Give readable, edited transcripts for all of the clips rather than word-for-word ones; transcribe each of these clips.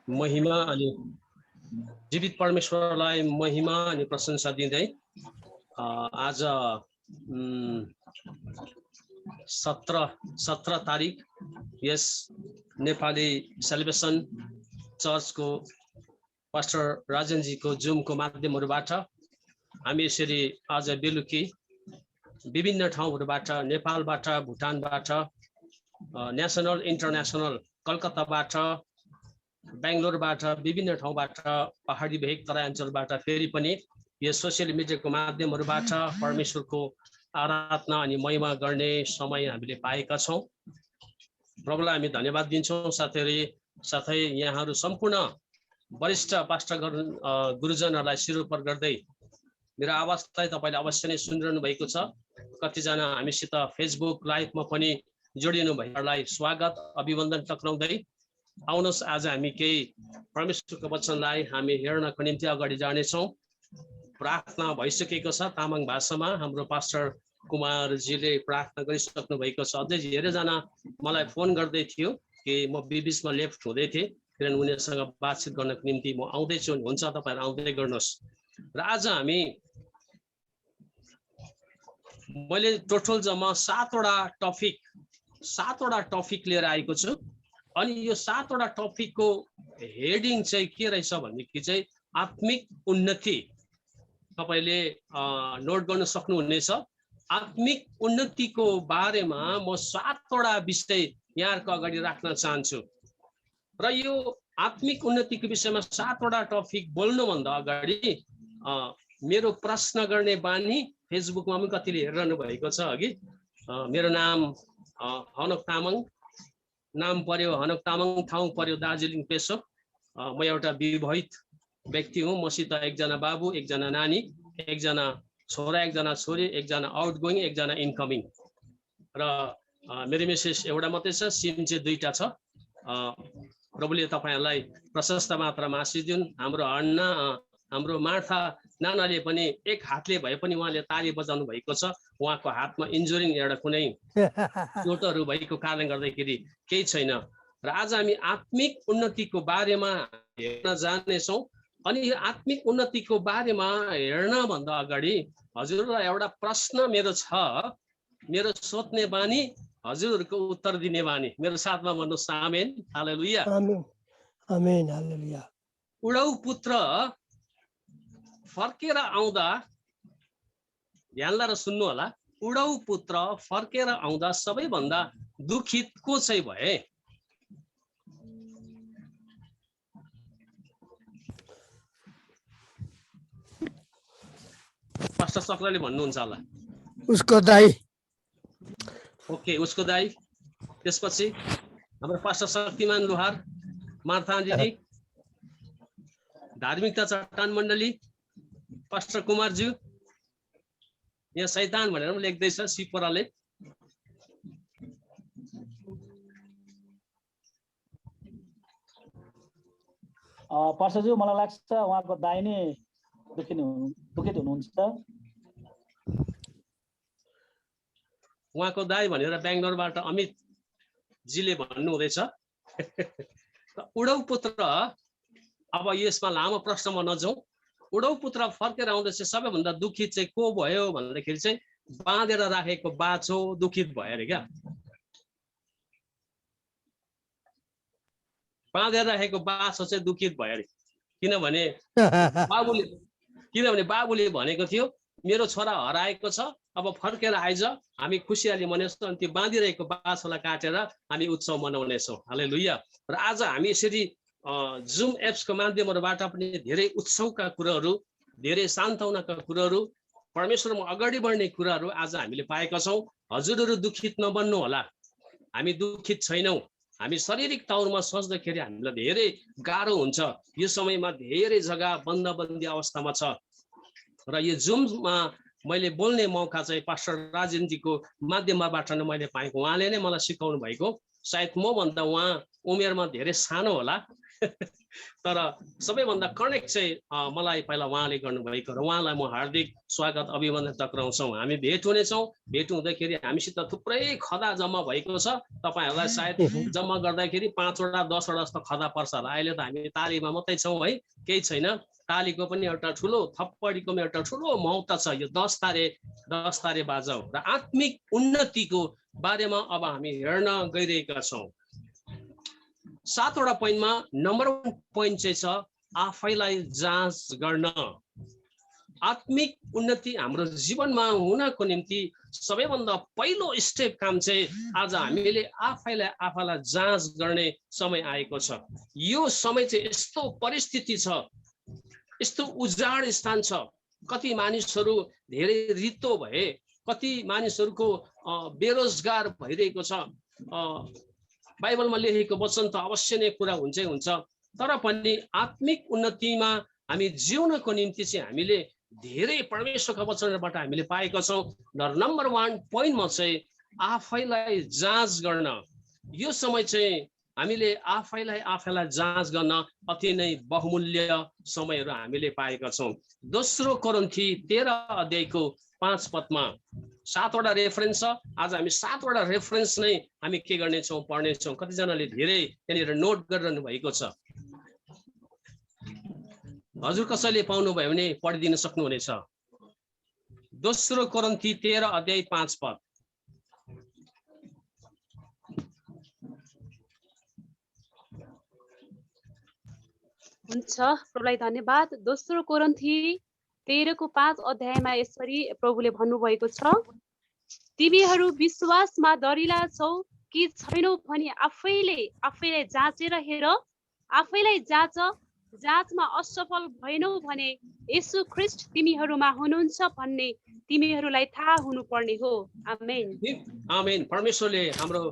महिमा अनि जीवित परमेश्वरलाई महिमा अनि प्रशंसा दिँदै आज 17 तारिक यस नेपाली सेलिब्रेसन चर्चको पास्टर राजनजीको जुमको माध्यमबाट हामी यसरी आज बेलुकी विभिन्न ठाउँहरूबाट नेपालबाट भुटानबाट नेसनल इन्टरनेसनल कलकत्ताबाट बेंगलोरबाट विभिन्न ठाउँबाट पहाडी भेग तराई अञ्चलबाट फेरि पनि यस सोशल मिडियाको माध्यमबाट परमेश्वरको आराधना अनि महिमा गर्ने समय हामीले पाएका छौं। प्रभुलाई हामी धन्यवाद दिन्छौं। साथै यहाँहरू सम्पूर्ण वरिष्ठ पास्टर गुरुजनहरूलाई शिरोपर गर्दै मेरो आवाजलाई तपाईले अवश्य नै सुनिरहनु भएको छ। कतिजना हामीसित फेसबुक लाइभमा पनि जोडिनु भएकोलाई स्वागत अभिवन्दन टक्राउँदै आउनुहोस् आज हामी केही परमेश्वरको वचनलाई हामी हेर्नको निम्ति अगाडि जानेछौं। प्रार्थना भइसकेको छ। तामाङ भाषामा हाम्रो पास्टर कुमारजीले प्रार्थना गरिसक्नु भएको छ। अझै धेरैजना मलाई फोन गर्दै थियो कि म बिचमा लेफ्ट हुँदै थिएँ, किनभने उनीहरूसँग बातचित गर्नको निम्ति म आउँदैछु। हुन्छ, तपाईहरु आउँदै गर्नुहोस्। र आज हामी मैले टोटल जम्मा 7वटा टपिक लिएर आएको छु। अनि यो 7वटा टपिकको हेडिङ चाहिँ के रहेछ भनेदेखि चाहिँ आत्मिक उन्नति। तपाईले नोट गर्न सक्नुहुनेछ। आत्मिक उन्नतिको बारेमा म 7वटा विषय यहाँहरुको अगाडि राख्न चाहन्छु। र यो आत्मिक उन्नतिको विषयमा 7वटा टपिक बोल्नुभन्दा अगाडि मेरो प्रश्न गर्ने बानी फेसबुकमा पनि कतिले हेरिरहनु भएको छ। अघि मेरो नाम हनक तामाङ, नाम पर्यो हनक तामाङ, ठाउँ पर्यो दार्जिलिङ पेसोक। म एउटा विवाहित व्यक्ति हुँ। मसित एकजना बाबु, एकजना नानी, एकजना छोरा, एकजना छोरी, एकजना आउटगोइङ, एकजना इनकमिङ। र मेरो मेसेज एउटा मात्रै छ, सिम चाहिँ 2टा छ। प्रभुले तपाईहरुलाई प्रशस्त मात्रामा आशीष दिउन्। हाम्रो मार्था नानाले पनि एक हातले भए पनि उहाँले ताली बजाउनु भएको छ। उहाँको हातमा इन्जुरिङ एउटा कुनै चोटहरू भएको कारणले गर्दाखेरि केही छैन। र आज हामी आत्मिक उन्नतिको बारेमा हेर्न जानेछौँ। अनि यो आत्मिक उन्नतिको बारेमा हेर्न भन्दा अगाडि हजुरलाई एउटा प्रश्न मेरो छ, मेरो सोध्ने बानी, हजुरहरूको उत्तर दिने बानी। मेरो साथमा भन्नुहोस् आमेन, हालेलुया। आमेन, आमेन, हालेलुया। उडौ पुत्र फर्केर आउँदा, ध्यान लाएर सुन्नु होला, उडौ पुत्र फर्केर आउँदा सबैभन्दा दुखित को चाहिँ भए? पास्टर सक्लाले भन्नुहुन्छ होला। उसको दाइ। ओके, उसको दाइ। त्यसपछि हाम्रो पास्टर शक्तिमान लोहार, मार्था दिदी, धार्मिकता चट्टान मण्डली, पास्टर कुमारज्यू, यहाँ शैतान भनेर पनि लेख्दैछ सिपराले। पास्टरज्यू, मलाई लाग्छ उहाँको दाइ नै दुखित हुनुहुन्छ। उहाँको दाइ भनेर बेंगलोरबाट अमित जीले भन्नु हुँदैछ। उडौ पुत्र, अब यसमा लामो प्रश्नमा नजाउँ। उडौ पुत्र फर्केर आउँदा चाहिँ सबैभन्दा दुखित चाहिँ को भयो भन्दाखेरि चाहिँ बाँधेर राखेको बाछो दुखित भयो अरे क्या। बाँधेर राखेको बाछो चाहिँ दुखित भयो अरे। किनभने बाबुले भनेको थियो मेरो छोरा हराएको छ, अब फर्केर आइज, हामी खुसियाली मनाउँछौँ। अनि त्यो बाँधिरहेको बाछोलाई काटेर हामी उत्सव मनाउनेछौँ। हालेलुया। र आज हामी यसरी जुम एप्सको माध्यमबाट पनि धेरै उत्सवका कुराहरू, धेरै सान्त्वनाका कुराहरू, परमेश्वरमा अगाडि बढ्ने कुराहरू आज हामीले पाएका छौँ। हजुरहरू दुखित नबन्नु होला, हामी दुखित छैनौँ। हामी शारीरिक तौरमा सोच्दाखेरि हामीलाई धेरै गाह्रो हुन्छ। यो समयमा धेरै जग्गा बन्दी अवस्थामा छ। र यो जुममा मैले बोल्ने मौका चाहिँ पास्टर राजेनजीको माध्यमबाट नै मैले पाएको। उहाँले नै मलाई सिकाउनु भएको। सायद म भन्दा उहाँ उमेरमा धेरै सानो होला, तर सबैभन्दा कनेक्ट चाहिँ मलाई पहिला उहाँले गर्नुभएको र उहाँलाई म हार्दिक स्वागत अभिनन्दन टक्राउँछौँ। हामी भेट हुनेछौँ। भेट हुँदाखेरि हामीसित थुप्रै खदा जम्मा भएको छ। तपाईँहरूलाई सायद जम्मा गर्दाखेरि 5 वटा 10 वटा जस्तो खदा पर्छ होला। अहिले त हामी तालीमा मात्रै छौँ है, केही छैन। तालीको पनि एउटा ठुलो, थप्पडीको पनि एउटा ठुलो महत्त्व छ। यो 10 तारे बाजाऊ र आत्मिक उन्नतिको बारेमा अब हामी हेर्न गइरहेका छौँ। 7 वटा पोइन्टमा नम्बर 1 पोइन्ट चाहिँ छ आफैलाई जाँच गर्न। आत्मिक उन्नति हाम्रो जीवनमा हुनको निम्ति सबैभन्दा पहिलो स्टेप काम चाहिँ आज हामीले आफैलाई जाँच गर्ने समय आएको छ। यो समय चाहिँ यस्तो परिस्थिति छ, यस्तो उजाड स्थान छ। कति मानिसहरू धेरै रित्तो भए, कति मानिसहरूको बेरोजगार भइरहेको छ। बाइबलमा लेखेको वचन त अवश्य नै कुरा हुन्छै हुन्छ, तर पनि आत्मिक उन्नतिमा हामी जिउनको निम्ति चाहिँ हामीले धेरै परमेश्वरका वचनबाट हामीले पाएका छौँ। नम्बर 1 पोइन्टमा चाहिँ आफैलाई जाँच गर्न। यो समय चाहिँ हामीले आफैलाई जाँच गर्न अति नै बहुमूल्य समयहरू हामीले पाएका छौँ। दोस्रो कोरिन्थी 13 अध्यायको 5 पदमा 7 वटा रेफरेन्स छ। आज हामी 7 वटा रेफरेन्स नै हामी के गर्नेछौँ, पढ्नेछौँ। कतिजनाले धेरै त्यहाँनिर नोट गरिरहनु भएको छ। हजुर कसैले पाउनुभयो भने पढिदिन सक्नुहुनेछ। दोस्रो कोरिन्थी 13 अध्याय 5 पद। हुन्छ, प्रभुलाई धन्यवाद। दोस्रो कोरिन्थी 13 को 5 अध्यायमा यसरी प्रभुले भन्नुभएको छ, तिमीहरू विश्वासमा दरिला छौ कि छैनौ भनी आफैलाई जाँचेर हेर। आफैलाई जाँचमा असफल भएनौ भने येशू ख्रीष्ट तिमीहरूमा हुनुहुन्छ भन्ने तिमीहरूलाई थाहा हुनुपर्ने हो। आमेन। आमेन। परमेश्वरले हाम्रो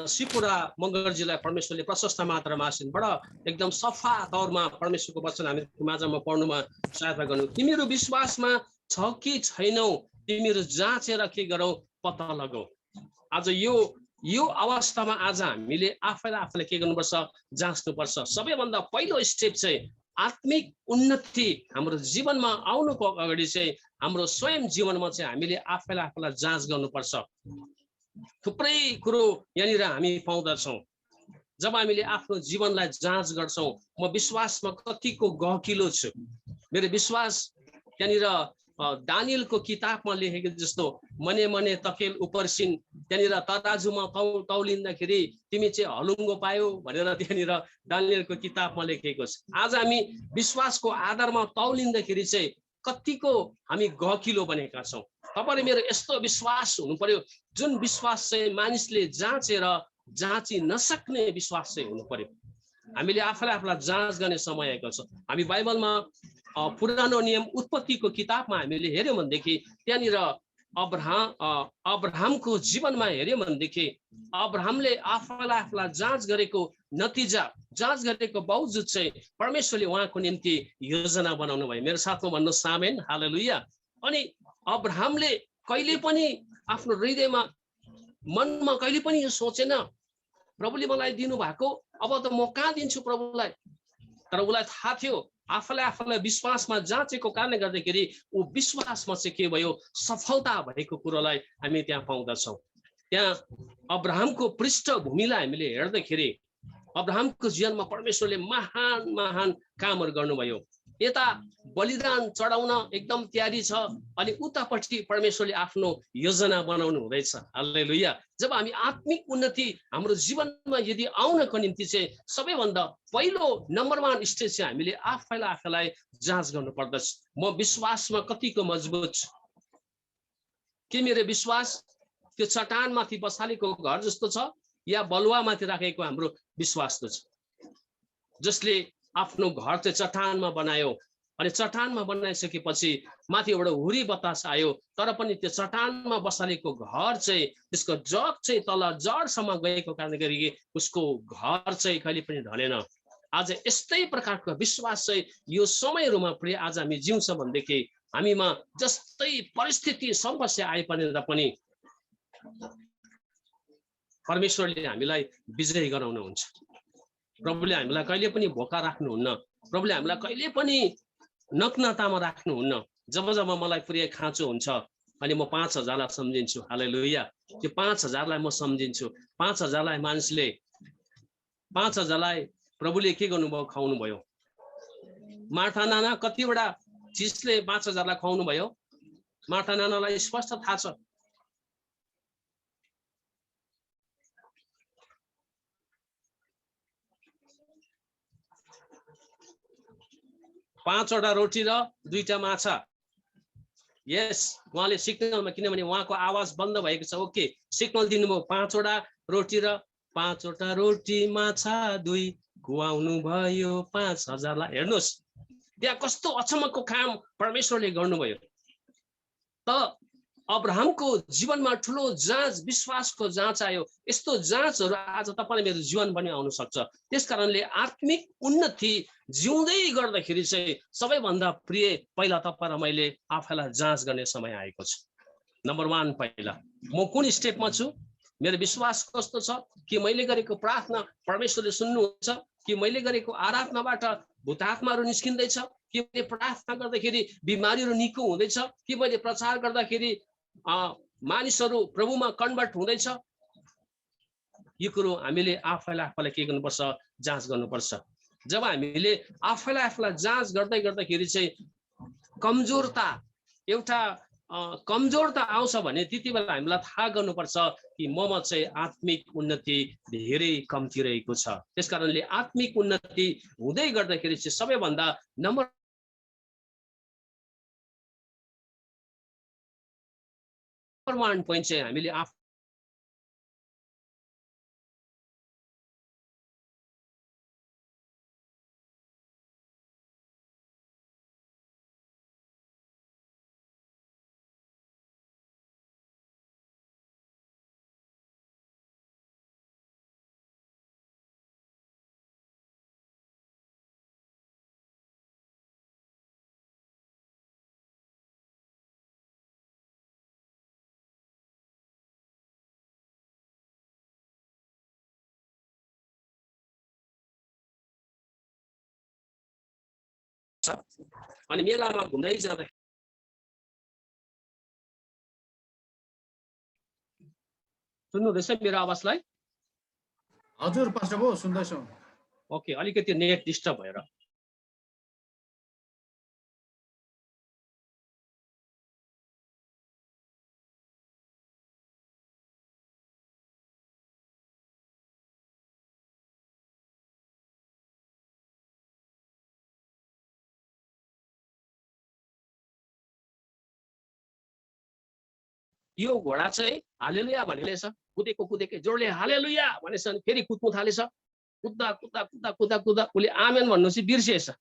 सिपुरा मगरजीलाई परमेश्वरले प्रशस्त मात्रामा आशीर्वाद एकदम सफा तौरमा परमेश्वरको वचन हामी माझमा पढ्नुमा सहायता गर्नु। तिमीहरू विश्वासमा छ कि छैनौ, तिमीहरू जाँचेर के गरौ, पत्ता लगाऊ। आज यो अवस्थामा आज हामीले आफैलाई के गर्नुपर्छ, जाँच्नुपर्छ। सबैभन्दा पहिलो स्टेप चाहिँ आत्मिक उन्नति हाम्रो जीवनमा आउनुको अगाडि चाहिँ हाम्रो स्वयं जीवनमा चाहिँ हामीले आफैलाई जाँच गर्नुपर्छ। थुप्रै कुरो यहाँनिर हामी पाउँदछौँ। जब हामीले आफ्नो जीवनलाई जाँच गर्छौँ, म विश्वासमा कतिको गहकिलो छु, मेरो विश्वास त्यहाँनिर दानियलको किताबमा लेखेको जस्तो मने तकेल उपरसिन, त्यहाँनिर तराजुमा तौलिँदाखेरि तिमी चाहिँ हलुङ्गो पायो भनेर त्यहाँनिर दानियलको किताबमा लेखेको छ। आज हामी विश्वासको आधारमा तौलिँदाखेरि चाहिँ कतिको हामी गहकिलो बनेका छौँ। तपाईले मेरो यस्तो विश्वास हुनु पर्यो, जुन विश्वास चाहिँ मानिसले जाँची नसक्ने विश्वास चाहिँ हुनु पर्यो। हामीले आफैलाई जाँच गर्ने समय आएको छ। हामी बाइबलमा पुरानो नियम उत्पत्तिको किताबमा हामीले हेर्यौँ भनेदेखि त्यहाँनिर अब्राहमको जीवनमा हेर्यौँ भनेदेखि अब्राहमले आफैलाई जाँच गरेको नतिजा, जाँच गरेको बावजुद चाहिँ परमेश्वरले उहाँको निम्ति योजना बनाउनु भयो। मेरो साथमा भन्नुहोस् आमेन, हालेलुया। अनि अब्राहमले कहिले पनि आफ्नो हृदयमा मनमा कहिले पनि यो सोचेन प्रभुले मलाई दिनुभएको अब त म कहाँ दिन्छु प्रभुलाई। तर उसलाई थाहा थियो आफैलाई विश्वासमा जाँचेको कारणले गर्दाखेरि ऊ विश्वासमा चाहिँ के भयो, सफलता भएको कुरोलाई हामी त्यहाँ पाउँदछौँ। त्यहाँ अब्राहमको पृष्ठभूमिलाई हामीले हेर्दाखेरि अब्राहमको जीवनमा परमेश्वरले महान कामहरू गर्नुभयो। यता बलिदान चढाउन एकदम तयारी छ, अनि उतापट्टि परमेश्वरले आफ्नो योजना बनाउनु हुँदैछ। हालेलुया। जब हामी आत्मिक उन्नति हाम्रो जीवनमा यदि आउनको निम्ति चाहिँ सबैभन्दा पहिलो नम्बर 1 स्टेज चाहिँ हामीले आफैलाई जाँच गर्नु पर्दछ। म विश्वासमा कतिको मजबुत छु, के मेरो विश्वास त्यो चट्टानमाथि बसालेको घर जस्तो छ या बलुवामाथि राखेको हाम्रो विश्वास त छ, जसले आफ्नो घर चाहिँ चट्टानमा बनायो अनि चट्टानमा बनाइसकेपछि माथिबाट हुरी बतास आयो, तर पनि त्यो चट्टानमा बसालेको घर चाहिँ त्यसको जग चाहिँ तल जडसम्म गएको कारणले गरी उसको घर चाहिँ कहिले पनि ढलेन। आज यस्तै प्रकारको विश्वास चाहिँ यो समयहरूमा प्रिय आज हामी जिउँछ भनेदेखि हामीमा जस्तै परिस्थिति समस्या आए पनि परमेश्वरले हामीलाई विजय गराउनुहुन्छ। प्रभुले हामीलाई कहिले पनि भोका राख्नुहुन्न, प्रभुले हामीलाई कहिले पनि नग्नतामा राख्नुहुन्न। जब जब मलाई प्रिय खाँचो हुन्छ अनि म 5000लाई सम्झिन्छु, हालेलुया। त्यो 5000लाई म सम्झिन्छु। 5000लाई मानिसले 5000लाई प्रभुले के गर्नुभयो? खुवाउनु भयो। मार्था नाना कतिवटा चिजले 5000लाई खुवाउनु भयो? मार्था नानालाई स्पष्ट थाहा छ। पाँचवटा रोटी र 2टा माछा। यस, उहाँले सिग्नलमा, किनभने उहाँको आवाज बन्द भएको छ। ओके, सिग्नल दिनुभयो। 5वटा रोटी र 5वटा रोटी माछा 2 खुवाउनु भयो 5000लाई। हेर्नुहोस् त्यहाँ कस्तो अचम्मको काम परमेश्वरले गर्नुभयो। त अब्राहमको जीवनमा ठुलो जाँच, विश्वासको जाँच आयो। यस्तो जाँचहरू आज तपाईँ मेरो जीवन पनि आउन सक्छ। त्यसकारणले आत्मिक उन्नति जिउँदै गर्दाखेरि चाहिँ सबैभन्दा प्रिय पहिला तपाईँ र मैले आफैलाई जाँच गर्ने समय आएको छ। नम्बर 1, पहिला म कुन स्टेपमा छु? मेरो विश्वास कस्तो छ? कि मैले गरेको प्रार्थना परमेश्वरले सुन्नुहुन्छ? कि मैले गरेको आराधनाबाट भूतात्माहरू निस्किँदैछ? कि मैले प्रार्थना गर्दाखेरि बिमारीहरू निको हुँदैछ? कि मैले प्रचार गर्दाखेरि मानिसहरू प्रभुमा कन्भर्ट हुँदैछ? यो कुरो हामीले आफैलाई के गर्नुपर्छ? जाँच गर्नुपर्छ। जब हामीले आफैलाई जाँच गर्दै गर्दाखेरि चाहिँ कमजोरता आउँछ भने त्यति बेला हामीलाई थाहा गर्नुपर्छ कि ममा चाहिँ आत्मिक उन्नति धेरै कम्ती रहेको छ। त्यसकारणले आत्मिक उन्नति हुँदै गर्दाखेरि चाहिँ सबैभन्दा नम्बर 1 पोइन्ट चाहिँ हामीले अनि मेलामा घुम्दै जाँदा सुन्नुहुँदैछ मेरो आवाजलाई? हजुर पास्टर बाबु सुन्दैछौँ। ओके, अलिकति नेट डिस्टर्ब भएर। यो घोडा चाहिँ हालेलुया भनेलेछ, कुदेकै जोडले हालेलुया भनेछ अनि फेरि कुद्नु थालेछ। कुद्दा कुद्दा कुद्दा कुद्दा कुद्दा उसले आमेन भन्नु चाहिँ बिर्सिएछ।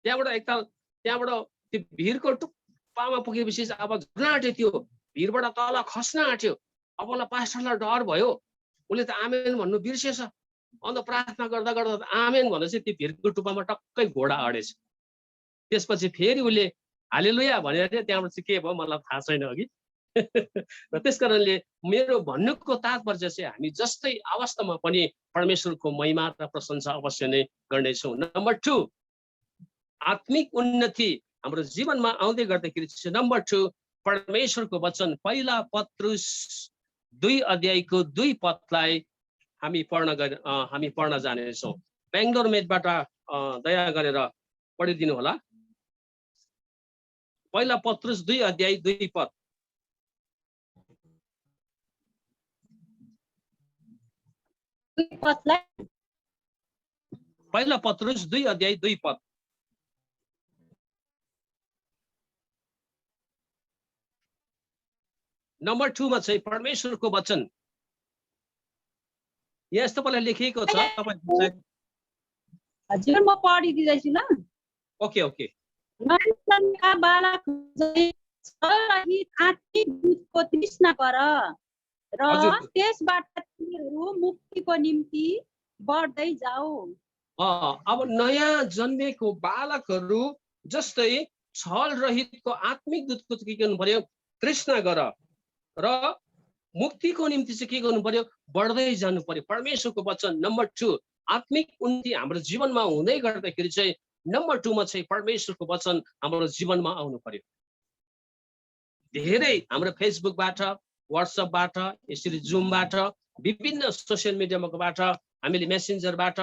त्यहाँबाट त्यो भिरको टुप्पामा पुगेपछि अब झर्न आँट्यो, त्यो भिरबाट तल खस्न आँट्यो। अब उसलाई पास्टरलाई डर भयो, उसले त आमेन भन्नु बिर्सिएछ। अन्त प्रार्थना गर्दा गर्दा आमेन भन्दा चाहिँ त्यो भिरको टुप्पामा टक्कै घोडा अडेछ। त्यसपछि फेरि उसले हालेलुया भनेर त्यहाँबाट चाहिँ के भयो मलाई थाहा छैन अघि। र त्यसकारणले मेरो भन्नुको तात्पर्य चाहिँ हामी जस्तै अवस्थामा पनि परमेश्वरको महिमा र प्रशंसा अवश्य नै गर्नेछौँ। नम्बर 2, आत्मिक उन्नति हाम्रो जीवनमा आउँदै गर्दाखेरि चाहिँ नम्बर 2 परमेश्वरको वचन। पहिला पत्रुस 2:2 हामी पढ्न जानेछौँ। बेङ्गलोर मेडबाट दया गरेर पढिदिनु होला। पहिला पत्रुस 2:2। पहिला पत्रुस 2:2। नम्बर 2 मा चाहिँ परमेश्वरको वचन। यहाँ तपाईँलाई लेखिएको छ, तपाईँ हजुर म पढिदिँदैछु ल। Okay okay. मानिसका बालक रहित आत्मिक दूधको तृष्णा गर र त्यसबाट तिमीहरू मुक्तिको निम्ति बढ्दै जाऊ। अब नयाँ जन्मेको बालकहरू जस्तै छल रहितको आत्मिक दूधको के गर्नु पर्यो? तृष्णा गर र मुक्तिको निम्ति चाहिँ के गर्नु पर्यो? बढ्दै जानु पर्यो। परमेश्वरको वचन नम्बर 2 आत्मिक उन्नति हाम्रो जीवनमा हुँदै गर्दाखेरि चाहिँ नम्बर 2 मा चाहिँ परमेश्वरको वचन हाम्रो जीवनमा आउनु पर्यो। धेरै हाम्रो फेसबुकबाट, व्हाट्सएपबाट, यसरी जुमबाट, विभिन्न सोसियल मिडियामाबाट, हामीले मेसेन्जरबाट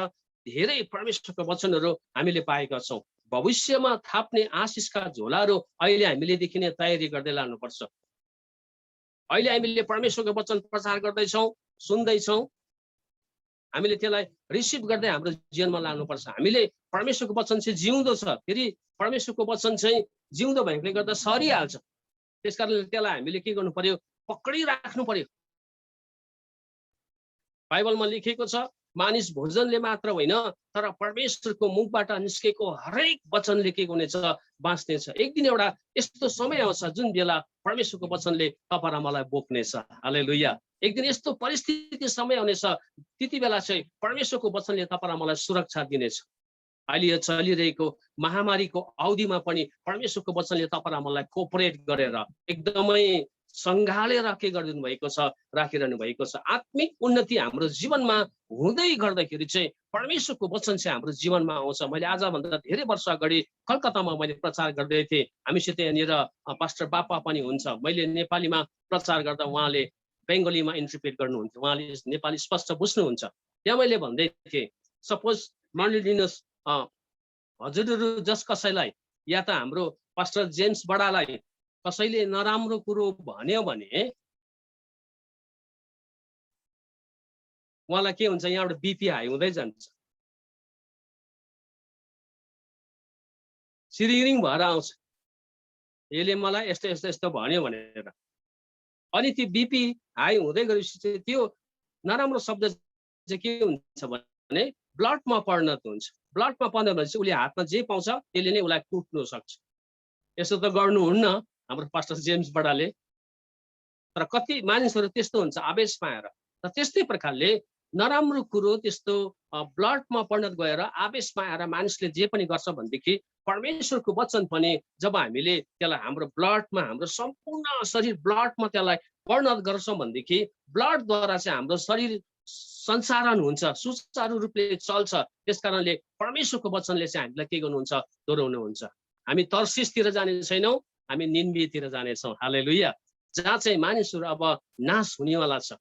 धेरै परमेश्वरको वचनहरू हामीले पाएका छौँ। भविष्यमा थाप्ने आशिषका झोलाहरू अहिले हामीलेदेखि नै तयारी गर्दै लानुपर्छ। अहिले हामीले परमेश्वरको वचन प्रचार गर्दैछौँ, सुन्दैछौँ, हामीले त्यसलाई रिसिभ गर्दै हाम्रो जीवनमा लानुपर्छ। हामीले परमेश्वरको वचन चाहिँ जिउँदो छ, फेरि परमेश्वरको वचन चाहिँ जिउँदो भएकोले गर्दा सरिहाल्छ। त्यसकारणले त्यसलाई हामीले के गर्नु पर्यो? पक्रिराख्नु पर्यो। बाइबलमा लेखेको छ मानिस भोजनले मात्र होइन तर परमेश्वरको मुखबाट निस्केको हरेक वचनले के हुनेछ? बाँच्नेछ। एक दिन एउटा यस्तो समय आउँछ जुन बेला परमेश्वरको वचनले तपाईँ र मलाई बोक्नेछ। हालेलुया। एक दिन यस्तो परिस्थिति समय आउनेछ, त्यति बेला चाहिँ परमेश्वरको वचनले तपाईँ र मलाई सुरक्षा दिनेछ। अहिले यो चलिरहेको महामारीको अवधिमा पनि परमेश्वरको वचनले तपाईँ र मलाई कोअपरेट गरेर एकदमै सँगालेर के गरिदिनु भएको छ? राखिरहनु भएको छ। आत्मिक उन्नति हाम्रो जीवनमा हुँदै गर्दाखेरि चाहिँ परमेश्वरको वचन चाहिँ हाम्रो जीवनमा आउँछ। मैले आजभन्दा धेरै वर्ष अगाडि कलकत्तामा मैले प्रचार गर्दै थिएँ। हामीसित यहाँनिर पास्टर बापा पनि हुन्छ। मैले नेपालीमा प्रचार गर्दा उहाँले बेङ्गलीमा इन्टरप्रेट गर्नुहुन्थ्यो। उहाँले नेपाली स्पष्ट बुझ्नुहुन्छ। त्यहाँ मैले भन्दै थिएँ, सपोज मानिलिनुहोस् हजुरहरू जस कसैलाई या त हाम्रो पास्टर जेम्स बडालाई कसैले नराम्रो कुरो भन्यो भने उहाँलाई के हुन्छ? यहाँबाट बिपी हाई हुँदै जान्छ, सिरिङ भएर आउँछ, यसले मलाई यस्तो यस्तो यस्तो भन्यो भनेर। अनि त्यो बिपी हाई हुँदै गएपछि चाहिँ त्यो नराम्रो शब्द चाहिँ के हुन्छ भने ब्लडमा परिणत हुन्छ। ब्लडमा पर्ने भनेपछि उसले हातमा जे पाउँछ त्यसले नै उसलाई कुट्नु सक्छ। यसो त गर्नुहुन्न हाम्रो पास्टर जेम्स बडाले, तर कति मानिसहरू त्यस्तो हुन्छ आवेशमा आएर। र त्यस्तै प्रकारले नराम्रो कुरो त्यस्तो ब्लडमा परिणत गएर आवेशमा आएर मानिसले जे पनि गर्छ भनेदेखि परमेश्वरको वचन पनि जब हामीले त्यसलाई हाम्रो ब्लडमा, हाम्रो सम्पूर्ण शरीर ब्लडमा त्यसलाई परिणत गर्छौँ भनेदेखि ब्लडद्वारा चाहिँ हाम्रो शरीर सञ्चालन हुन्छ, सुचारू रूपले चल्छ। त्यस कारणले परमेश्वरको वचनले चाहिँ हामीलाई के गर्नुहुन्छ? दोहोऱ्याउनुहुन्छ। हामी तर्सिसतिर जाने छैनौँ, हामी निन्वेतिर जानेछौँ। हालेलुया। जहाँ चाहिँ मानिसहरू अब नाश हुनेवाला छ।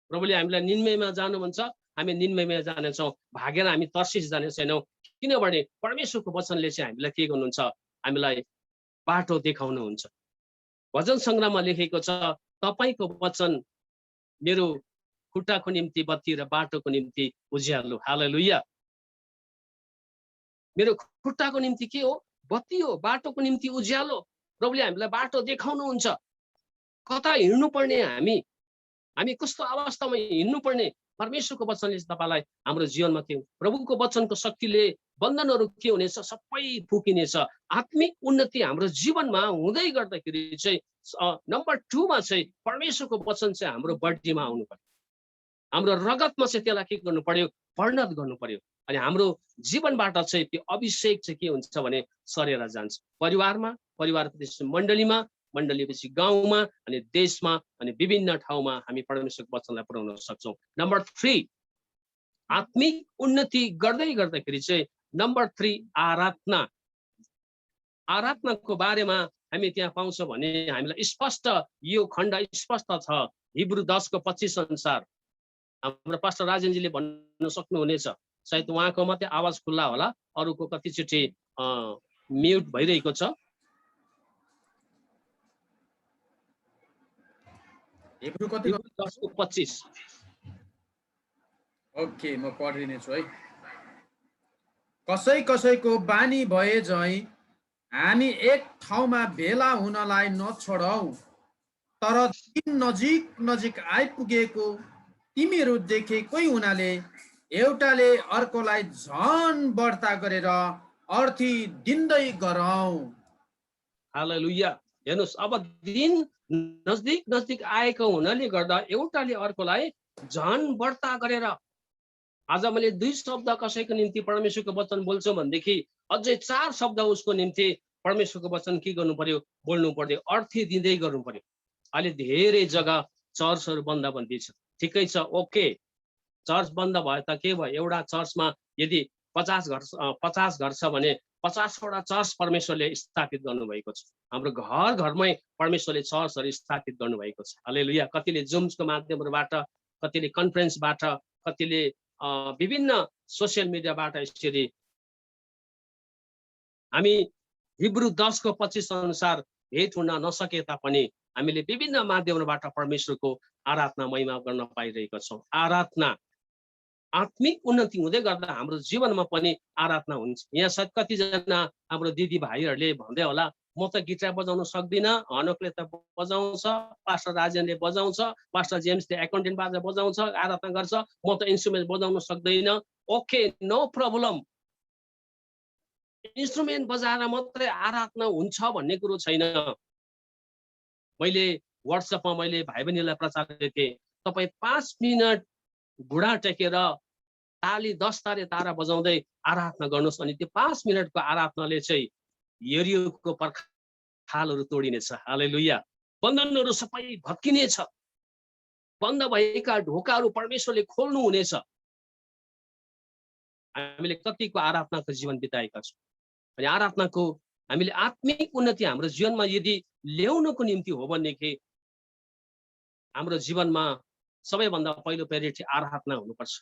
प्रभुले हामीलाई निन्वेमा जानु भन्छ, हामी निन्वेमा जानेछौँ। भागेर हामी तर्सिस जाने छैनौँ, किनभने परमेश्वरको वचनले चाहिँ हामीलाई के गर्नुहुन्छ? हामीलाई बाटो देखाउनुहुन्छ। भजन सङ्ग्रहमा लेखेको छ, तपाईँको वचन मेरो खुट्टाको निम्ति बत्ती र बाटोको निम्ति उज्यालो। हालेलुया। मेरो खुट्टाको निम्ति के हो? बत्ती हो। बाटोको निम्ति उज्यालो। प्रभुले हामीलाई बाटो देखाउनुहुन्छ। कता हिँड्नुपर्ने, हामी कस्तो अवस्थामा हिँड्नुपर्ने, परमेश्वरको वचनले तपाईँलाई हाम्रो जीवनमा के प्रभुको वचनको शक्तिले बन्धनहरू के हुनेछ? सबै फुकिनेछ। आत्मिक उन्नति हाम्रो जीवनमा हुँदै गर्दाखेरि चाहिँ नम्बर 2 मा चाहिँ परमेश्वरको वचन चाहिँ हाम्रो बडीमा आउनु पर्यो। हाम्रो रगतमा चाहिँ त्यसलाई के गर्नु पर्यो? परिणत गर्नु पर्यो। अनि हाम्रो जीवनबाट चाहिँ त्यो अभिषेक चाहिँ के हुन्छ भने सरेर जान्छ। परिवारमा, परिवारपछि मण्डलीमा, मण्डलीपछि गाउँमा, अनि देशमा, अनि विभिन्न ठाउँमा हामी परमेश्वरको वचनलाई पुर्याउन सक्छौँ। नम्बर 3 आत्मिक उन्नति गर्दै गर्दाखेरि चाहिँ नम्बर 3 आराधना। आराधनाको बारेमा हामी त्यहाँ पाउँछौँ भने हामीलाई स्पष्ट यो खण्ड स्पष्ट छ। हिब्रू 10:25 अनुसार हाम्रो पास्टर राजेनजीले भन्न सक्नुहुनेछ। सायद उहाँको मात्रै आवाज खुल्ला होला, अरूको कतिचोटि म्युट भइरहेको छ। हिब्रू 10:25। ओके, म पढिदिनेछु है। कसैको बानी भए झैं हामी एक ठाउँमा भेला हुनलाई नछोडौ, तर दिन नजिक आइपुगेको तिमीहरू देखेकै हुनाले एउटाले अर्कोलाई झन बढ्ता गरेर अर्थी दिँदै गरौँ। हालेलुया। हेर्नुहोस्, अब दिन नजिक आएको हुनाले गर्दा एउटाले अर्कोलाई झन बढ्ता गरेर। आज मैले 2 शब्द कसैको निम्ति परमेश्वरको वचन बोल्छु भनेदेखि अझै 4 शब्द उसको निम्ति परमेश्वरको वचन के गर्नु पर्यो? बोल्नु पर्यो। अर्थी दिँदै गर्नु पर्यो। अहिले धेरै जग्गा चर्चहरू बन्द भनिदिन्छ। ठिकै छ, ओके, चर्च बन्द भयो त के भयो? एउटा चर्चमा यदि 50 घर छ भने 50वटा चर्च परमेश्वरले स्थापित गर्नुभएको छ। हाम्रो घर घरमै परमेश्वरले चर्चहरू स्थापित गर्नुभएको छ। हालेलुया। कतिले जुम्सको माध्यमबाट, कतिले कन्फरेन्सबाट, कतिले विभिन्न सोसियल मिडियाबाट यसरी हामी हिब्रू 10:25 अनुसार भेट हुन नसके तापनि हामीले विभिन्न माध्यमबाट परमेश्वरको आराधना महिमा गर्न पाइरहेका छौँ। आराधना आत्मिक उन्नति हुँदै गर्दा हाम्रो जीवनमा पनि आराधना हुन्छ। यहाँ सायद कतिजना हाम्रो दिदी भाइहरूले भन्दै होला, म त गिटार बजाउन सक्दिनँ, हनकले त बजाउँछ, पास्टर राजेनले बजाउँछ, पास्टर जेम्सले एकाउन्टेन्ट बाजा बजाउँछ, आराधना गर्छ, म त इन्स्ट्रुमेन्ट बजाउन सक्दैन। Okay, no problem. इन्स्ट्रुमेन्ट बजाएर मात्रै आराधना हुन्छ भन्ने कुरो छैन। मैले व्हाट्सएपमा मैले भाइ बहिनीलाई प्रचार गरेँ, तपाईँ 5 मिनट घुँडा टेकेर ताली 10 तारे तारा बजाउँदै आराधना गर्नुहोस्, अनि त्यो 5 मिनटको आराधनाले चाहिँ यरीको पर्खालहरू तोडिनेछ। हालेलुया। बन्धनहरू सबै भत्किनेछ, बन्द भएका ढोकाहरू परमेश्वरले खोल्नु हुनेछ। हामीले कतिको आराधनाको जीवन बिताएका छौँ, अनि आराधनाको हामीले आत्मिक उन्नति हाम्रो जीवनमा यदि ल्याउनको निम्ति हो भनेदेखि हाम्रो जीवनमा सबैभन्दा पहिलो प्रायोरिटी आराधना हुनुपर्छ।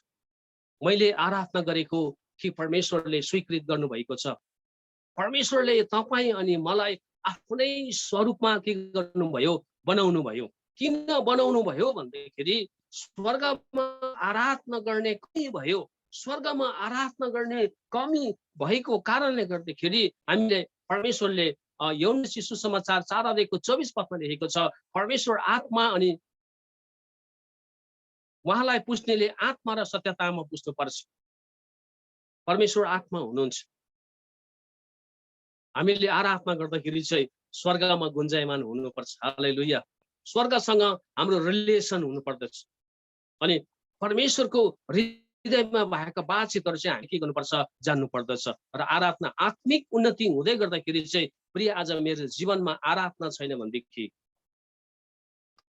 मैले आराधना गरेको कि परमेश्वरले स्वीकृत गर्नुभएको छ। परमेश्वरले तपाईँ अनि मलाई आफ्नै स्वरूपमा के गर्नुभयो? बनाउनु भयो। किन बनाउनु भयो भन्दाखेरि स्वर्गमा आराधना गर्ने कमी भयो। स्वर्गमा आराधना गर्ने कमी भएको कारणले गर्दाखेरि हामीले परमेश्वरले यूहन्ना सुसमाचार 4:24 लेखेको छ, परमेश्वर आत्मा अनि उहाँलाई पुज्नेले आत्मा र सत्यतामा पुज्नुपर्छ। परमेश्वर आत्मा हुनुहुन्छ। हामीले आराधना गर्दाखेरि चाहिँ स्वर्गमा गुन्जायमान हुनुपर्छ। हालेलुया। स्वर्गसँग हाम्रो रिलेसन हुनुपर्दछ, अनि परमेश्वरको हृदयमा भएका बातचितहरू चाहिँ हामी के गर्नुपर्छ? जान्नु पर्दछ। र आराधना आत्मिक उन्नति हुँदै गर्दाखेरि चाहिँ प्रिय, आज मेरो जीवनमा आराधना छैन भनेदेखि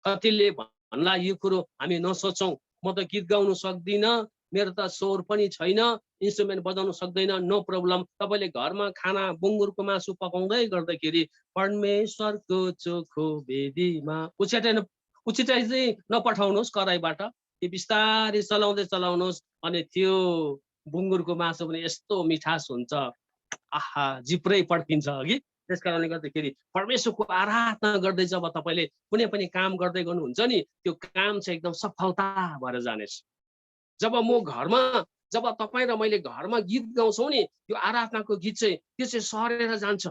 कतिले भन्ला यो कुरो हामी नसोचौँ, म त गीत गाउन सक्दिनँ, मेरो त स्वर पनि छैन, इन्स्ट्रुमेन्ट बजाउन सक्दैन। No problem. तपाईँले घरमा खाना बुङ्गुरको मासु पकाउँदै गर्दाखेरि परमेश्वरको चोखो वेदीमा उछिटाइ चाहिँ नपठाउनुहोस् कराईबाट, त्यो बिस्तारै चलाउँदै चलाउनुहोस्, अनि त्यो बुङ्गुरको मासु पनि यस्तो मिठास हुन्छ, आहा, जिब्रै पड्किन्छ अघि। त्यस कारणले गर्दाखेरि परमेश्वरको आराधना गर्दै जब तपाईँले कुनै पनि काम गर्दै गर्नुहुन्छ नि, त्यो काम चाहिँ एकदम सफलता भएर जानेछ। जब तपाईँ र मैले घरमा गीत गाउँछौँ नि, त्यो आराधनाको गीत चाहिँ त्यो चाहिँ सरेर जान्छ।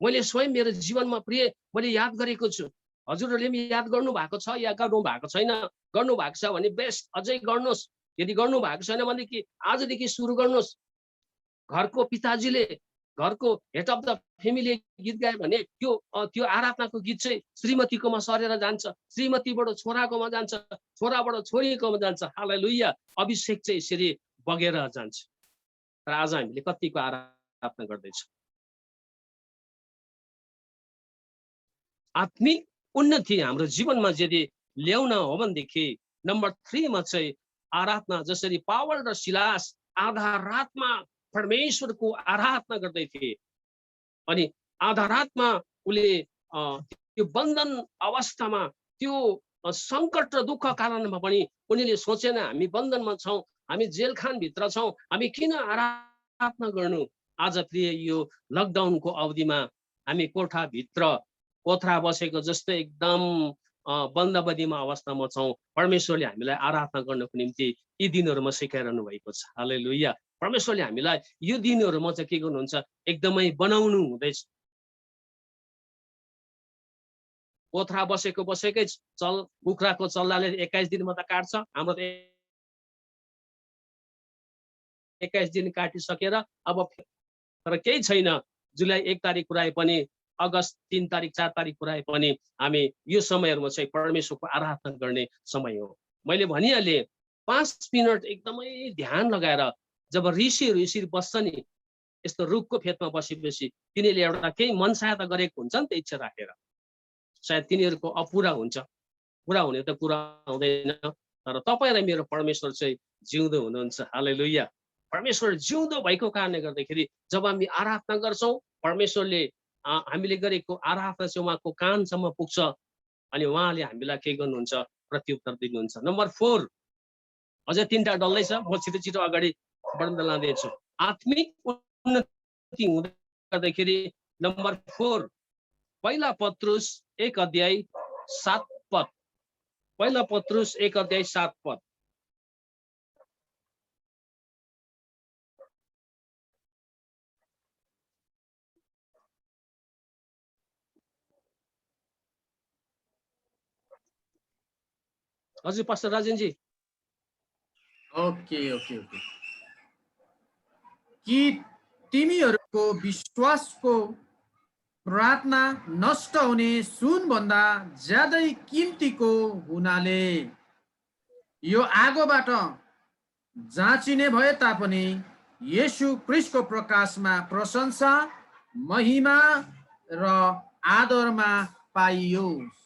मैले स्वयं मेरो जीवनमा प्रिय मैले याद गरेको छु। हजुरहरूले पनि याद गर्नु भएको छ या गर्नु भएको छैन? गर्नु भएको छ भने बेस्ट, अझै गर्नुहोस्। यदि गर्नु भएको छैन भनेदेखि आजदेखि सुरु गर्नुहोस्। घरको पिताजीले, घरको हेड अफ द फ्यामिली गीत गायो भने त्यो आराधनाको गीत चाहिँ श्रीमतीकोमा सरेर जान्छ, श्रीमतीबाट छोराकोमा जान्छ, छोराबाट छोरीकोमा जान्छ। हालेलुया। अभिषेक चाहिँ यसरी बगेर जान्छ। र आज हामीले कतिको आराधना गर्दैछौँ? आत्मिक उन्नति हाम्रो जीवनमा यदि ल्याउन हो भनेदेखि नम्बर 3 मा चाहिँ आराधना, जसरी पावल र सिलास आधा रातमा परमेश्वरको आराधना गर्दै थिए, अनि आधा रातमा उसले त्यो बन्धन अवस्थामा, त्यो सङ्कट र दुःख कारणमा पनि उनीले सोचेन हामी बन्धनमा छौँ, हामी जेलखानभित्र छौँ, हामी किन आराधना गर्नु? आज प्रिय, यो लकडाउनको अवधिमा हामी कोठाभित्र ओथ्रा बसेको जस्तै एकदम बन्दबन्दीमा अवस्थामा छौँ। परमेश्वरले हामीलाई आराधना गर्नको निम्ति यी दिनहरूमा सिकाइरहनु भएको छ। हालेलुया। परमेश्वरले हामीलाई यो दिनहरूमा चाहिँ के गर्नुहुन्छ? एकदमै बनाउनु हुँदैछ। ओथ्रा बसेकै कुखुराको चल्लाले 21 दिनमा त काट्छ, हाम्रो त 21 दिन काटिसकेर अब तर केही छैन। जुलाई 1 तारिक पुऱ्याए पनि, अगस्त 3 तारिक 4 तारिक पुऱ्याए पनि हामी यो समयहरूमा चाहिँ परमेश्वरको आराधना गर्ने समय हो। मैले भनिहालेँ, 5 मिनट एकदमै ध्यान लगाएर जब ऋषिहरू यसरी बस्छ नि, यस्तो रुखको फेदमा बसेपछि तिनीहरूले एउटा केही मनसाय त गरेको हुन्छ नि त, इच्छा राखेर। सायद तिनीहरूको अपुरा हुन्छ, पुरा हुने त कुरा हुँदैन, तर तपाईँ र मेरो परमेश्वर चाहिँ जिउँदो हुनुहुन्छ। हालेलुया। परमेश्वर जिउँदो भएको कारणले गर्दाखेरि जब हामी आराधना गर्छौँ, परमेश्वरले हामीले गरेको आराधना चाहिँ उहाँको कानसम्म पुग्छ अनि उहाँले हामीलाई के गर्नुहुन्छ, प्रत्युत्तर दिनुहुन्छ। नम्बर 4, अझै 3टा डल्लै छ, म छिटो छिटो अगाडि बढ्न लाँदैछु। आत्मिक उन्नति हुँदै गर्दाखेरि नम्बर 4, पहिला पत्रुस 1:7 पद, पहिला पत्रुस 1:7 पद। हजुर pastor Rajenji. Okay okay okay. कि तिमीहरूको विश्वासको प्रार्थना नष्ट हुने सुनभन्दा ज्यादै किम्तीको हुनाले यो आगोबाट जाँचिने भए तापनि येशू ख्रीष्टको प्रकाशमा प्रशंसा, महिमा र आदरमा पाइयोस्।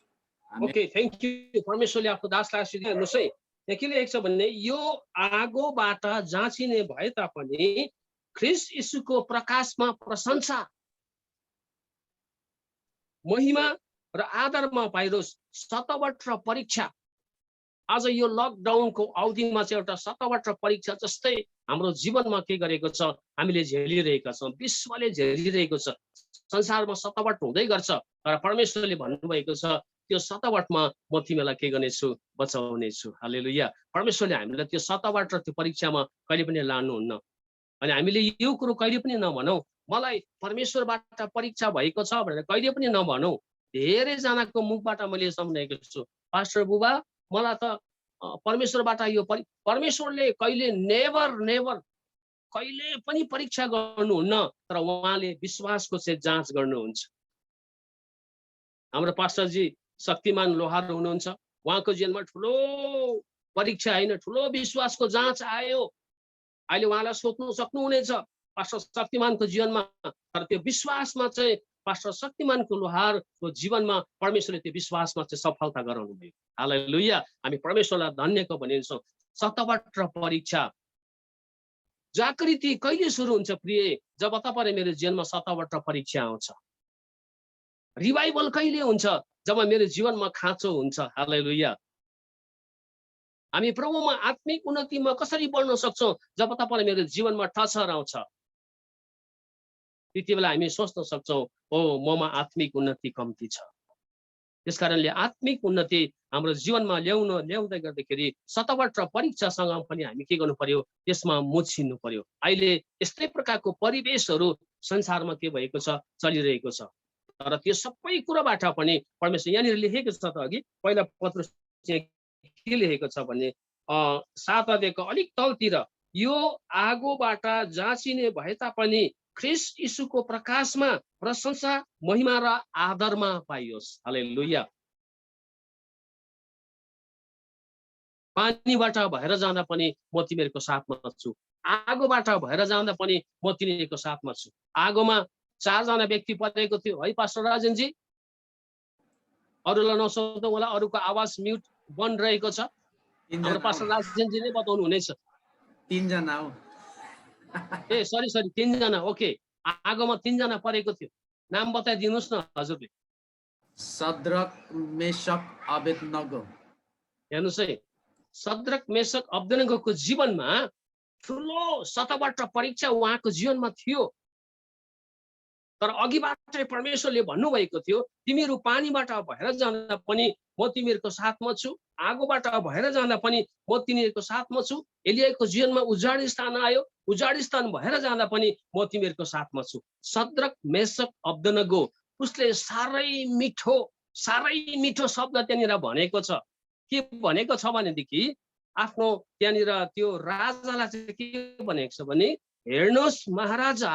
Okay, thank you. परमेश्वरले आफ्नो दासलाई आशीष दिनुहोस् है। यहाँ के लेखेको छ भने यो आगोबाट जाँचिने भए तापनि ख्रीष्ट यीशुको प्रकाशमा प्रशंसा, महिमा र आदरमा पाइरोस्। सतावट र परीक्षा, आज यो लकडाउनको अवधिमा चाहिँ एउटा सतावट र परीक्षा जस्तै हाम्रो जीवनमा के गरेको छ, हामीले झेलिरहेका छौँ, विश्वले झेलिरहेको छ। संसारमा सतावट हुँदै गर्छ, तर परमेश्वरले भन्नुभएको छ त्यो सतावटमा म तिमीलाई के गर्नेछु, बचाउनेछु। हालेलुया। परमेश्वरले हामीलाई त्यो सतावट र त्यो परीक्षामा कहिले पनि लानुहुन्न। अनि हामीले यो कुरो कहिले पनि नभनौँ मलाई परमेश्वरबाट परीक्षा भएको छ भनेर कहिले पनि नभनौँ। धेरैजनाको मुखबाट मैले सम्झेको छु, पास्टर बुबा मलाई त परमेश्वरबाट यो परमेश्वरले कहिले नेभर नेभर कहिले पनि परीक्षा गर्नुहुन्न, तर उहाँले विश्वासको चाहिँ जाँच गर्नुहुन्छ। हाम्रो पास्टरजी शक्तिमान लोहार हुनुहुन्छ, उहाँको जीवनमा ठुलो परीक्षा होइन, ठुलो विश्वासको जाँच आयो। अहिले उहाँलाई सोध्नु सक्नुहुनेछ पास्टर शक्तिमानको जीवनमा, तर त्यो विश्वासमा चाहिँ पास्टर शक्तिमानको लोहारको जीवनमा परमेश्वरले त्यो विश्वासमा चाहिँ सफलता गराउनु भयो। हालेलुया। हामी परमेश्वरलाई धन्यको भनिन्छौँ। सतावट र परीक्षा, जागृति कहिले सुरु हुन्छ प्रिय, जब तपाईँ मेरो जीवनमा सतावट र परीक्षा आउँछ। रिभाइभल कहिले हुन्छ, जब मेरो जीवनमा खाँचो हुन्छ। हालेलुया। हामी प्रभुमा आत्मिक उन्नतिमा कसरी बढ्न सक्छौँ, जब तपाईँ मेरो जीवनमा टचर आउँछ। त्यति बेला हामी सोच्न सक्छौँ ओ ममा आत्मिक उन्नति कम्ती छ। त्यसकारणले आत्मिक उन्नति हाम्रो जीवनमा ल्याउँदै गर्दाखेरि सतावट र परीक्षासँग पनि हामी के गर्नु पर्यो, त्यसमा मुछिनु पर्यो। अहिले यस्तै प्रकारको परिवेशहरू संसारमा के भएको छ, चलिरहेको छ, तर त्यो सबै कुराबाट पनि परमेश्वर यहाँनिर लेखेको छ त अघि पहिला पत्रुस के लेखेको छ भने 7 अध्यायको अलिक तलतिर, यो आगोबाट जाँचिने भए तापनि ख्रीष्ट यीशुको प्रकाशमा प्रशंसा, महिमा र आदरमा पाइयोस्। हालेलुया। पानीबाट भएर जाँदा पनि म तिमीहरूको साथमा छु, आगोबाट भएर जाँदा पनि म तिमीहरूको साथमा छु। आगोमा 4 जना व्यक्ति परेको थियो है पास्टर राजनजी। अरूलाई नसोध्नु होला, अरूको आवाज म्युट बन्द रहेको छ। हाम्रो पास्टर राजनजी नै बताउनु हुनेछ। 3 जना हो। ए सरी 3 जना। ओके, आगोमा 3 जना परेको थियो, नाम बताइदिनुहोस् न हजुरले। सद्रक, मेशक, अबेदनगो। हेर्नुहोस् है, सद्रक, मेशक, अबेदनगोको जीवनमा ठुलो सतावट र परीक्षा उहाँको जीवनमा थियो, तर अघिबाटै परमेश्वरले भन्नुभएको थियो तिमीहरू पानीबाट भएर जाँदा पनि म तिमीहरूको साथमा छु, आगोबाट भएर जाँदा पनि म तिमीहरूको साथमा छु। एलियाको जीवनमा उजाड स्थान आयो, उजाड स्थान भएर जाँदा पनि म तिमीहरूको साथमा छु। सद्रक, मेशक, अबेदनगो, उसले साह्रै मिठो शब्द त्यहाँनिर भनेको छ। के भनेको छ भनेदेखि आफ्नो त्यहाँनिर त्यो राजालाई चाहिँ के भनेको छ भने, हेर्नुहोस् महाराजा,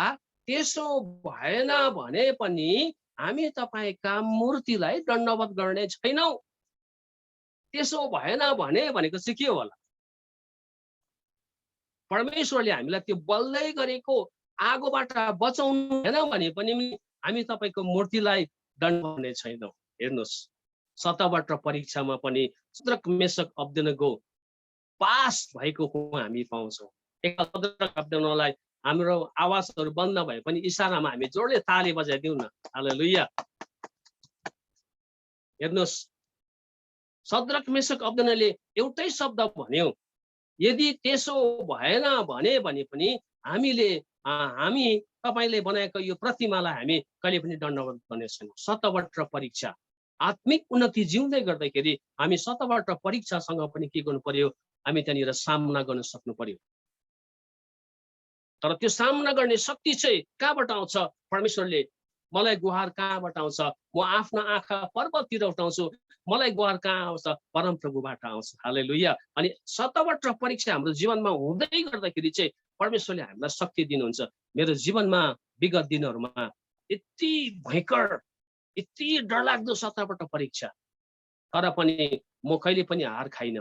त्यसो भएन भने पनि हामी तपाईँका मूर्तिलाई दण्डवत गर्ने छैनौँ। त्यसो भएन भने भनेको चाहिँ के होला, परमेश्वरले हामीलाई त्यो बल्दै गरेको आगोबाट बचाउनु भएन भने पनि हामी तपाईँको मूर्तिलाई दण्ड गर्ने छैनौँ। हेर्नुहोस्, शतबाट परीक्षामा पनि सद्रक मेशक अब्देnego पास भएको हामी पाउँछौँ। एक सद्रक अब्देनोलाई हाम्रो आवाजहरू बन्द भए पनि इशारामा हामी जोडले ताली बजाइदिउँ न। हालेलुया। हेर्नुहोस्, सद्रक मेशक अब्देनोले एउटै शब्द भन्यो। यदि त्यसो भएन भने पनि हामी तपाईले बनाएको यो प्रतिमालाई हामी कहिले पनि दण्डवत गर्ने छैनौँ। शतबाट परीक्षा, आत्मिक उन्नति जिउँदै गर्दाखेरि हामी शतबाट परीक्षासँग पनि के गर्नु पर्यो, हामी त्यहाँनिर सामना गर्न सक्नु पर्यो। तर त्यो सामना गर्ने शक्ति चाहिँ कहाँबाट आउँछ? परमेश्वरले मलाई गुहार कहाँबाट आउँछ? म आफ्नो आँखा पर्वततिर उठाउँछु, मलाई गुहार कहाँ आउँछ? परमप्रभुबाट आउँछ। हालेलुया। अनि शतबाट परीक्षा हाम्रो जीवनमा हुँदै गर्दाखेरि चाहिँ परमेश्वरले हामीलाई शक्ति दिनुहुन्छ। मेरो जीवनमा विगत दिनहरूमा यति भयङ्कर, यति डरलाग्दो शतबाट परीक्षा, तर पनि म कहिले पनि हार खाइन।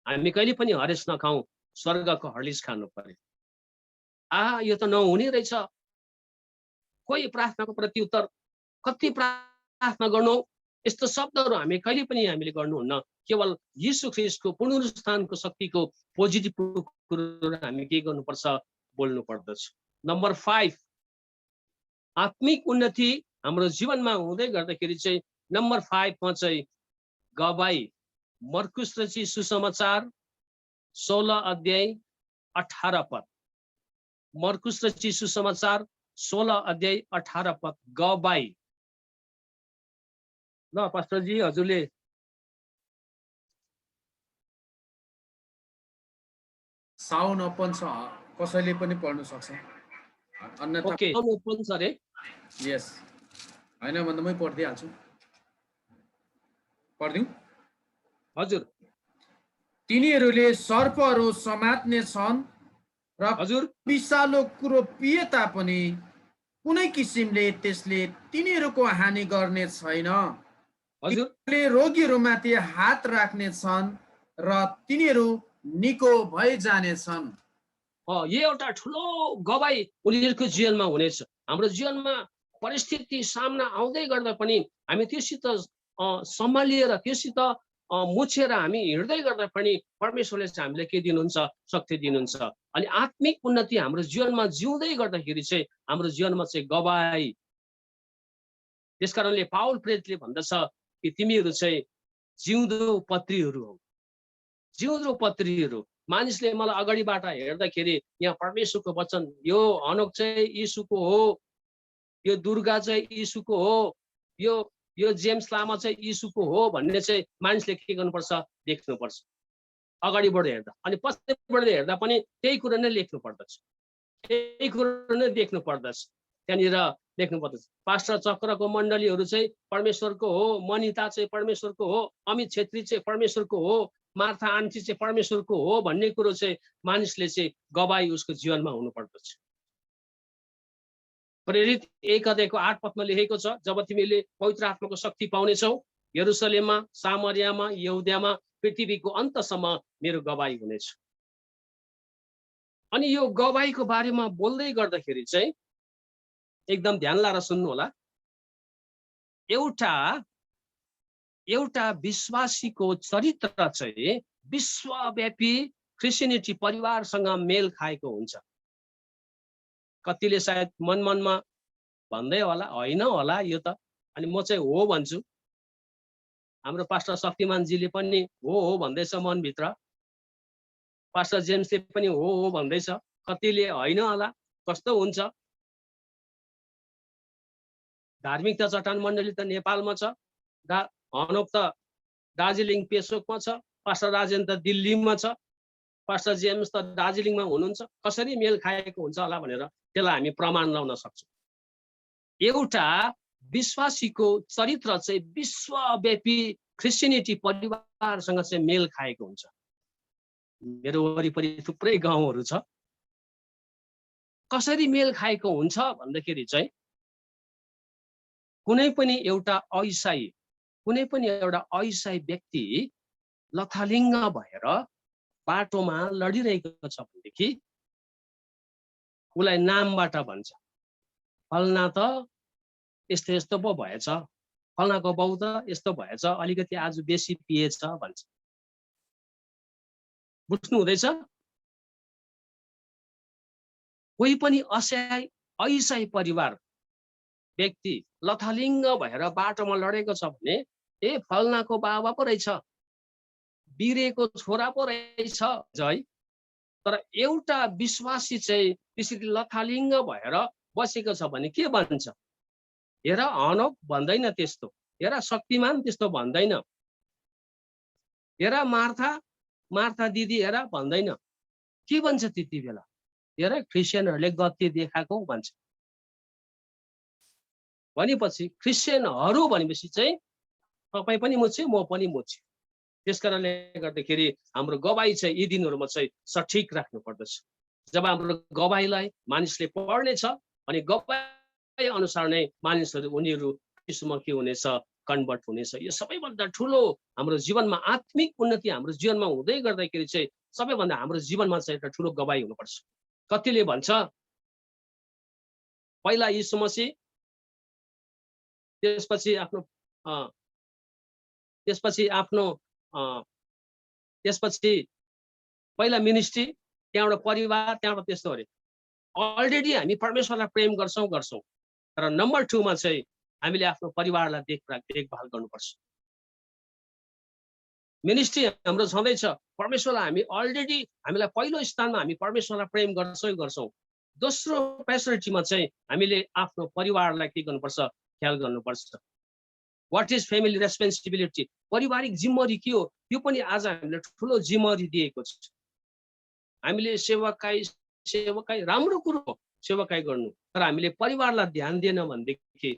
हामी कहिले पनि हरेस नखाउँ, स्वर्गको हर्लिस खानु पर्यो। यो त नहुने रहेछ। कोही प्रार्थनाको प्रत्युत्तर, कति प्रार्थना गर्नु, यस्तो शब्दहरू हामी कहिले पनि हामीले गर्नुहुन्न। केवल यीशु ख्रीष्टको पुनरुत्थानको शक्तिको पोजिटिभ कुरोहरू हामी के गर्नुपर्छ, बोल्नु पर्दछ। नम्बर 5, आत्मिक उन्नति हाम्रो जीवनमा हुँदै गर्दाखेरि चाहिँ नम्बर 5 मा चाहिँ गवाई। मर्कुस रचित सुसमाचार 16 अध्याय 18 पद। मर्कुस रचित सुसमाचार 16 अध्याय 18 पद, गवाई। ल पास्टरजी, हजुरले साउन ओपन छ, कसैले पनि पढ्न सक्छ। अन्यथा ओके, ओपन छ रे। यस, हैन भन्दा मै पढ्दिहाल्छु। पढ्दिउँ? हजुर। तिनीहरूले सर्पहरू समात्ने छन् र हजुर। विषालु कुरो पिए तापनि कुनै किसिमले त्यसले तिनीहरूको हानि गर्ने छैन। हजुर। तिनीहरूले रोगीहरूमाथि हात राख्ने छन् र तिनीहरू निको भइजानेछन्। यो एउटा ठुलो गवाई उनीहरूको जीवनमा हुनेछ। हाम्रो जीवनमा परिस्थिति सामना आउँदै गर्दा पनि हामी त्योसित सम्हालिएर, त्योसित मुछेर हामी हिँड्दै गर्दा पनि परमेश्वरले चाहिँ हामीलाई के दिनुहुन्छ, शक्ति दिनुहुन्छ। अनि आत्मिक उन्नति हाम्रो जीवनमा जिउँदै गर्दाखेरि चाहिँ हाम्रो जीवनमा चाहिँ गवाई। त्यसकारणले पाउल प्रेरितले भन्दछ कि तिमीहरू चाहिँ जिउँदो पत्रीहरू हौ। जिउँदो पत्रीहरू। मानिसले मलाई अगाडिबाट हेर्दाखेरि यहाँ परमेश्वरको वचन, यो हनोक चाहिँ यीशुको हो, यो दुर्गा चाहिँ यीशुको हो, यो जेम्स लामा चाहिँ यीशुको हो भन्ने चाहिँ मानिसले के गर्नुपर्छ, देख्नुपर्छ अगाडिबाट हेर्दा। अनि पछिबाट हेर्दा पनि त्यही कुरा नै लेख्नु पर्दछ, त्यही कुरा नै देख्नु पर्दछ। त्यहाँनिर लेख्नु पर्दछ पास्टर चक्रको मण्डलीहरू चाहिँ परमेश्वरको हो, मनिता चाहिँ परमेश्वरको हो, अमित छेत्री चाहिँ परमेश्वरको हो, मार्था आन्टी चाहिँ परमेश्वरको हो भन्ने कुरो चाहिँ मानिसले चाहिँ गवाई उसको जीवनमा हुनु पर्दछ। प्रेरित 1 अध्यायको 8 पदमा लेखेको छ, जब तिमीले पवित्र आत्माको शक्ति पाउनेछौ, यरुशलेममा, सामरियामा, यहुदियामा, पृथ्वीको अन्तसम्म मेरो गवाई हुनेछ। अनि यो गवाईको बारेमा बोल्दै गर्दाखेरि चाहिँ एकदम ध्यान लाएर सुन्नु होला। एउटा विश्वासीको चरित्र चाहिँ विश्वव्यापी क्रिस्चियनिटी परिवारसँग मेल खाएको हुन्छ। कतिले सायद मनमा भन्दै होला, होइन होला यो त, अनि म चाहिँ हो भन्छु। हाम्रो पास्टर शक्तिमानजीले पनि हो भन्दैछ मनभित्र, पास्टर जेम्सले पनि हो भन्दैछ। कतिले होइन होला, कस्तो हुन्छ। धार्मिकता चट्टान मण्डली त नेपालमा छ, हनोक त दार्जिलिङ पेसोकमा छ, पास्टर राजेन्द्र दिल्लीमा छ, पास्टर जेम्स त दार्जिलिङमा हुनुहुन्छ। कसरी मेल खाएको हुन्छ होला भनेर त्यसलाई हामी प्रमाण लाउन सक्छौँ। एउटा विश्वासीको चरित्र चाहिँ विश्वव्यापी क्रिस्चियनिटी परिवारसँग चाहिँ मेल खाएको हुन्छ। मेरो वरिपरि थुप्रै गाउँहरू छ। कसरी मेल खाएको हुन्छ भन्दाखेरि चाहिँ कुनै पनि एउटा ऐसाई व्यक्ति लथालिङ्ग भएर बाटोमा लडिरहेको छ भनेदेखि उसलाई नामबाट भन्छ, फलना त यस्तो यस्तो पो भएछ, फल्नाको बाउ त यस्तो भएछ, अलिकति आज बेसी पिएछ भन्छ। बुझ्नु हुँदैछ? कोही पनि ऐसाई परिवार व्यक्ति लथालिङ्ग भएर बाटोमा लडेको छ भने ए फल्नाको बाबा पो रहेछ, बिरेको छोरा पो रहेछ है। तर एउटा विश्वासी चाहिँ त्यसरी लथालिङ्ग भएर बसेको छ भने के भन्छ? हेर हनोक भन्दैन त्यस्तो, हेर शक्तिमान त्यस्तो भन्दैन, हेर मार्था दिदी हेर भन्दैन। के भन्छ त्यति बेला? हेर क्रिस्चियनहरूले गति देखाएको भन्छ। भनेपछि क्रिस्चियनहरू भनेपछि चाहिँ तपाईँ पनि मुच्छु, म पनि मुच्छु। त्यस कारणले गर्दाखेरि हाम्रो गवाई चाहिँ यी दिनहरूमा चाहिँ सठिक राख्नु पर्दछ। जब हाम्रो गवाईलाई मानिसले पढ्नेछ अनि गवाई अनुसार नै मानिसहरू उनीहरू यीशुमा के हुनेछ? कन्भर्ट हुनेछ। यो सबैभन्दा ठुलो हाम्रो जीवनमा आत्मिक उन्नति हाम्रो जीवनमा हुँदै गर्दाखेरि चाहिँ सबैभन्दा हाम्रो जीवनमा चाहिँ एउटा ठुलो गवाई हुनुपर्छ। कतिले भन्छ पहिला यीशु मसीह, त्यसपछि पहिला मिनिस्ट्री, त्यहाँबाट परिवार, त्यहाँबाट त्यस्तो अरे। अलरेडी हामी परमेश्वरलाई प्रेम गर्छौँ, तर नम्बर 2 मा चाहिँ हामीले आफ्नो परिवारलाई देखभाल गर्नुपर्छ। मिनिस्ट्री हाम्रो छँदैछ, परमेश्वरलाई हामी अलरेडी हामीलाई पहिलो स्थानमा हामी परमेश्वरलाई प्रेम गर्छौँ। दोस्रो प्रायोरिटीमा चाहिँ हामीले आफ्नो परिवारलाई के गर्नुपर्छ? ख्याल गर्नुपर्छ। What is family responsibility? पारिवारिक जिम्मेवारी के हो? त्यो पनि आज हामीले ठुलो जिम्मेवारी दिएको छ। हामीले सेवकाई राम्रो कुरो हो सेवकाई गर्नु, तर हामीले परिवारलाई ध्यान दिएन भनेदेखि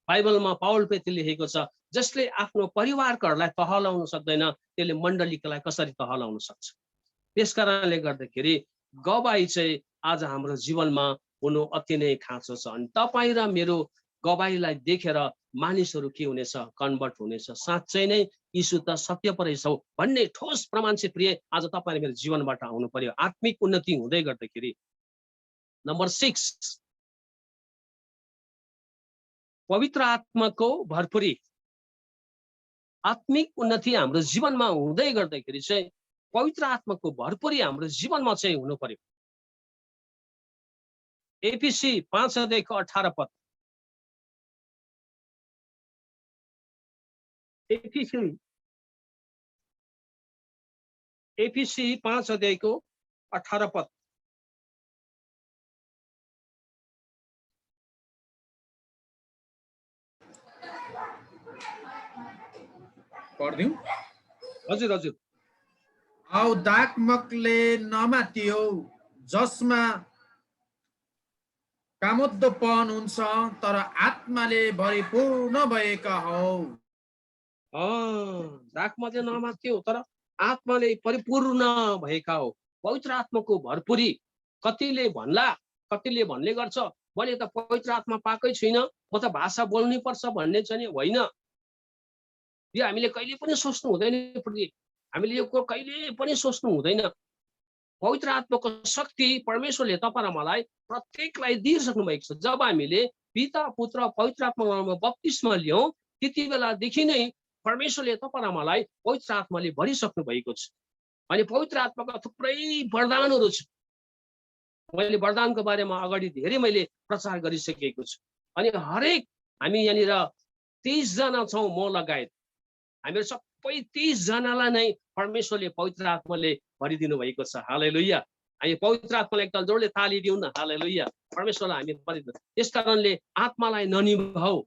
बाइबलमा पाउल पेत्रले लेखेको छ जसले आफ्नो परिवारकोहरूलाई तहलाउन सक्दैन त्यसले मण्डलीलाई कसरी तहलाउन सक्छ। त्यसकारणले गर्दाखेरि गवाई चाहिँ आज हाम्रो जीवनमा हुनु अति नै खाँचो छ। अनि तपाईँ र मेरो गवाईलाई देखेर मानिसहरू के हुनेछ? कन्भर्ट हुनेछ। साँच्चै नै यीशु त सत्य पो रहेछ भन्ने ठोस प्रमाण चाहिँ प्रिय आज तपाईँ मेरो जीवनबाट आउनु पर्यो। आत्मिक उन्नति हुँदै गर्दाखेरि नम्बर 6 पवित्र आत्माको भरपुरी। आत्मिक उन्नति हाम्रो जीवनमा हुँदै गर्दाखेरि चाहिँ पवित्र आत्माको भरपुरी हाम्रो जीवनमा चाहिँ हुनु पर्यो। एफिसी 5:18 पद। एफिसी 5:18 पद। पढ्दिउँ? हजुर हजुर। औ दागमकले नमातियो जसमा कामोद्दपन हुन्छ, तर आत्माले भरिपूर्ण भएका हौ। दागमले नमात्यो तर आत्माले परिपूर्ण भएका हो। पवित्र आत्माको भरपुरी। कतिले भन्ने गर्छ मैले त पवित्र आत्मा पाएकै छुइनँ, म त भाषा बोल्नै पर्छ भन्ने चाहिँ होइन। यो हामीले कहिले पनि सोच्नु हुँदैन। हामीले यो कहिले पनि सोच्नु हुँदैन। पवित्र आत्माको शक्ति परमेश्वरले तपाईँ र मलाई प्रत्येकलाई दिइसक्नु भएको छ। जब हामीले पिता पुत्र पवित्र आत्मामा बप्तिस्मा लियौँ त्यति बेलादेखि नै परमेश्वरले तपाईँ र मलाई पवित्र आत्माले भरिसक्नु भएको छ। अनि पवित्र आत्माका थुप्रै वरदानहरू छ। मैले वरदानको बारेमा अगाडि धेरै मैले प्रचार गरिसकेको छु। अनि हरेक हामी यहाँनिर 23 जना छौँ, म लगायत हामीहरू सबै 23 जनालाई नै परमेश्वरले पवित्र आत्माले भरिदिनु भएको छ। हालेलुया। हामी पवित्र आत्मालाई एकताल जोडले ताली दिउँ न। हालेलुया। परमेश्वरलाई हामी भरिदिनु। त्यस कारणले आत्मालाई ननिभाऊ,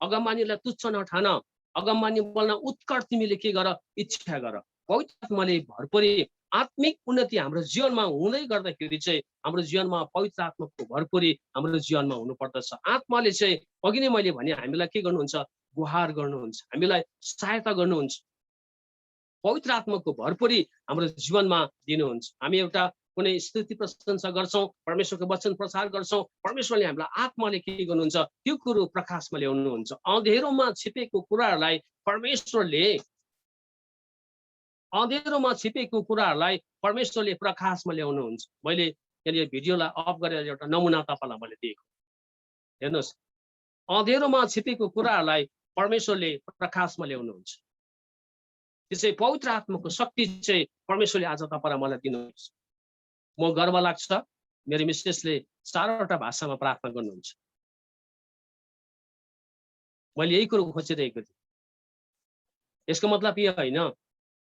अगमबानीलाई तुच्छ नठान, अगमबानी बोल्न उत्कट तिमीले के गर? इच्छा गर। पवित्र आत्माले भरपुरी आत्मिक उन्नति हाम्रो जीवनमा हुँदै गर्दाखेरि चाहिँ हाम्रो जीवनमा पवित्र आत्माको भरपुरी हाम्रो जीवनमा हुनुपर्दछ। आत्माले चाहिँ अघि नै मैले भने हामीलाई के गर्नुहुन्छ? गुहार गर्नुहुन्छ, हामीलाई सहायता गर्नुहुन्छ। पवित्र आत्माको भरपुरी हाम्रो जीवनमा दिनुहुन्छ। हामी एउटा कुनै स्तुति प्रशंसा गर्छौँ, परमेश्वरको वचन प्रचार गर्छौँ, परमेश्वरले हामीलाई आत्माले के गर्नुहुन्छ? त्यो कुरो प्रकाशमा ल्याउनुहुन्छ। अँधेरोमा छिपेको कुराहरूलाई परमेश्वरले प्रकाशमा ल्याउनुहुन्छ। मैले यहाँनिर भिडियोलाई अफ गरेर एउटा नमुना तपाईँलाई मैले दिएको। हेर्नुहोस्, अँधेरोमा छिपेको कुराहरूलाई परमेश्वरले प्रकाशमा ल्याउनुहुन्छ। त्यसै पवित्र आत्माको शक्ति चाहिँ परमेश्वरले आज तपाईलाई मलाई दिनुहुन्छ। म गर्व लाग्छ मेरो मिसेसले 4वटा भाषामा प्रार्थना गर्नुहुन्छ। मैले यही कुरो खोजिरहेको थिएँ। यसको मतलब यो होइन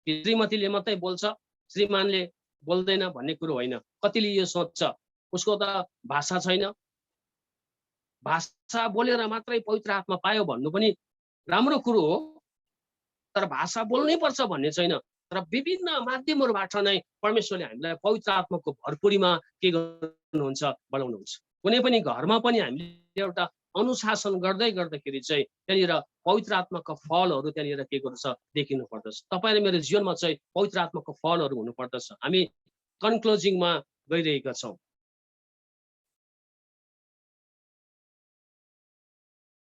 कि श्रीमतीले मात्रै बोल्छ श्रीमानले बोल्दैन भन्ने कुरो होइन। कतिले यो सोच्छ उसको त भाषा छैन, भाषा बोलेर मात्रै पवित्र आत्मा पायो भन्नु पनि राम्रो कुरो हो, तर भाषा बोल्नै पर्छ भन्ने छैन। तर विभिन्न माध्यमहरूबाट नै परमेश्वरले हामीलाई पवित्र आत्माको भरपुरीमा के गर्नुहुन्छ, बढाउनुहुन्छ। कुनै पनि घरमा पनि हामीले एउटा अनुशासन गर्दाखेरि चाहिँ त्यहाँनिर पवित्र आत्माको फलहरू त्यहाँनिर के गर्छ देखिनु पर्दछ। तपाईँ र मेरो जीवनमा चाहिँ पवित्र आत्माको फलहरू हुनु पर्दछ। हामी कन्क्लुजिङमा गइरहेका छौँ।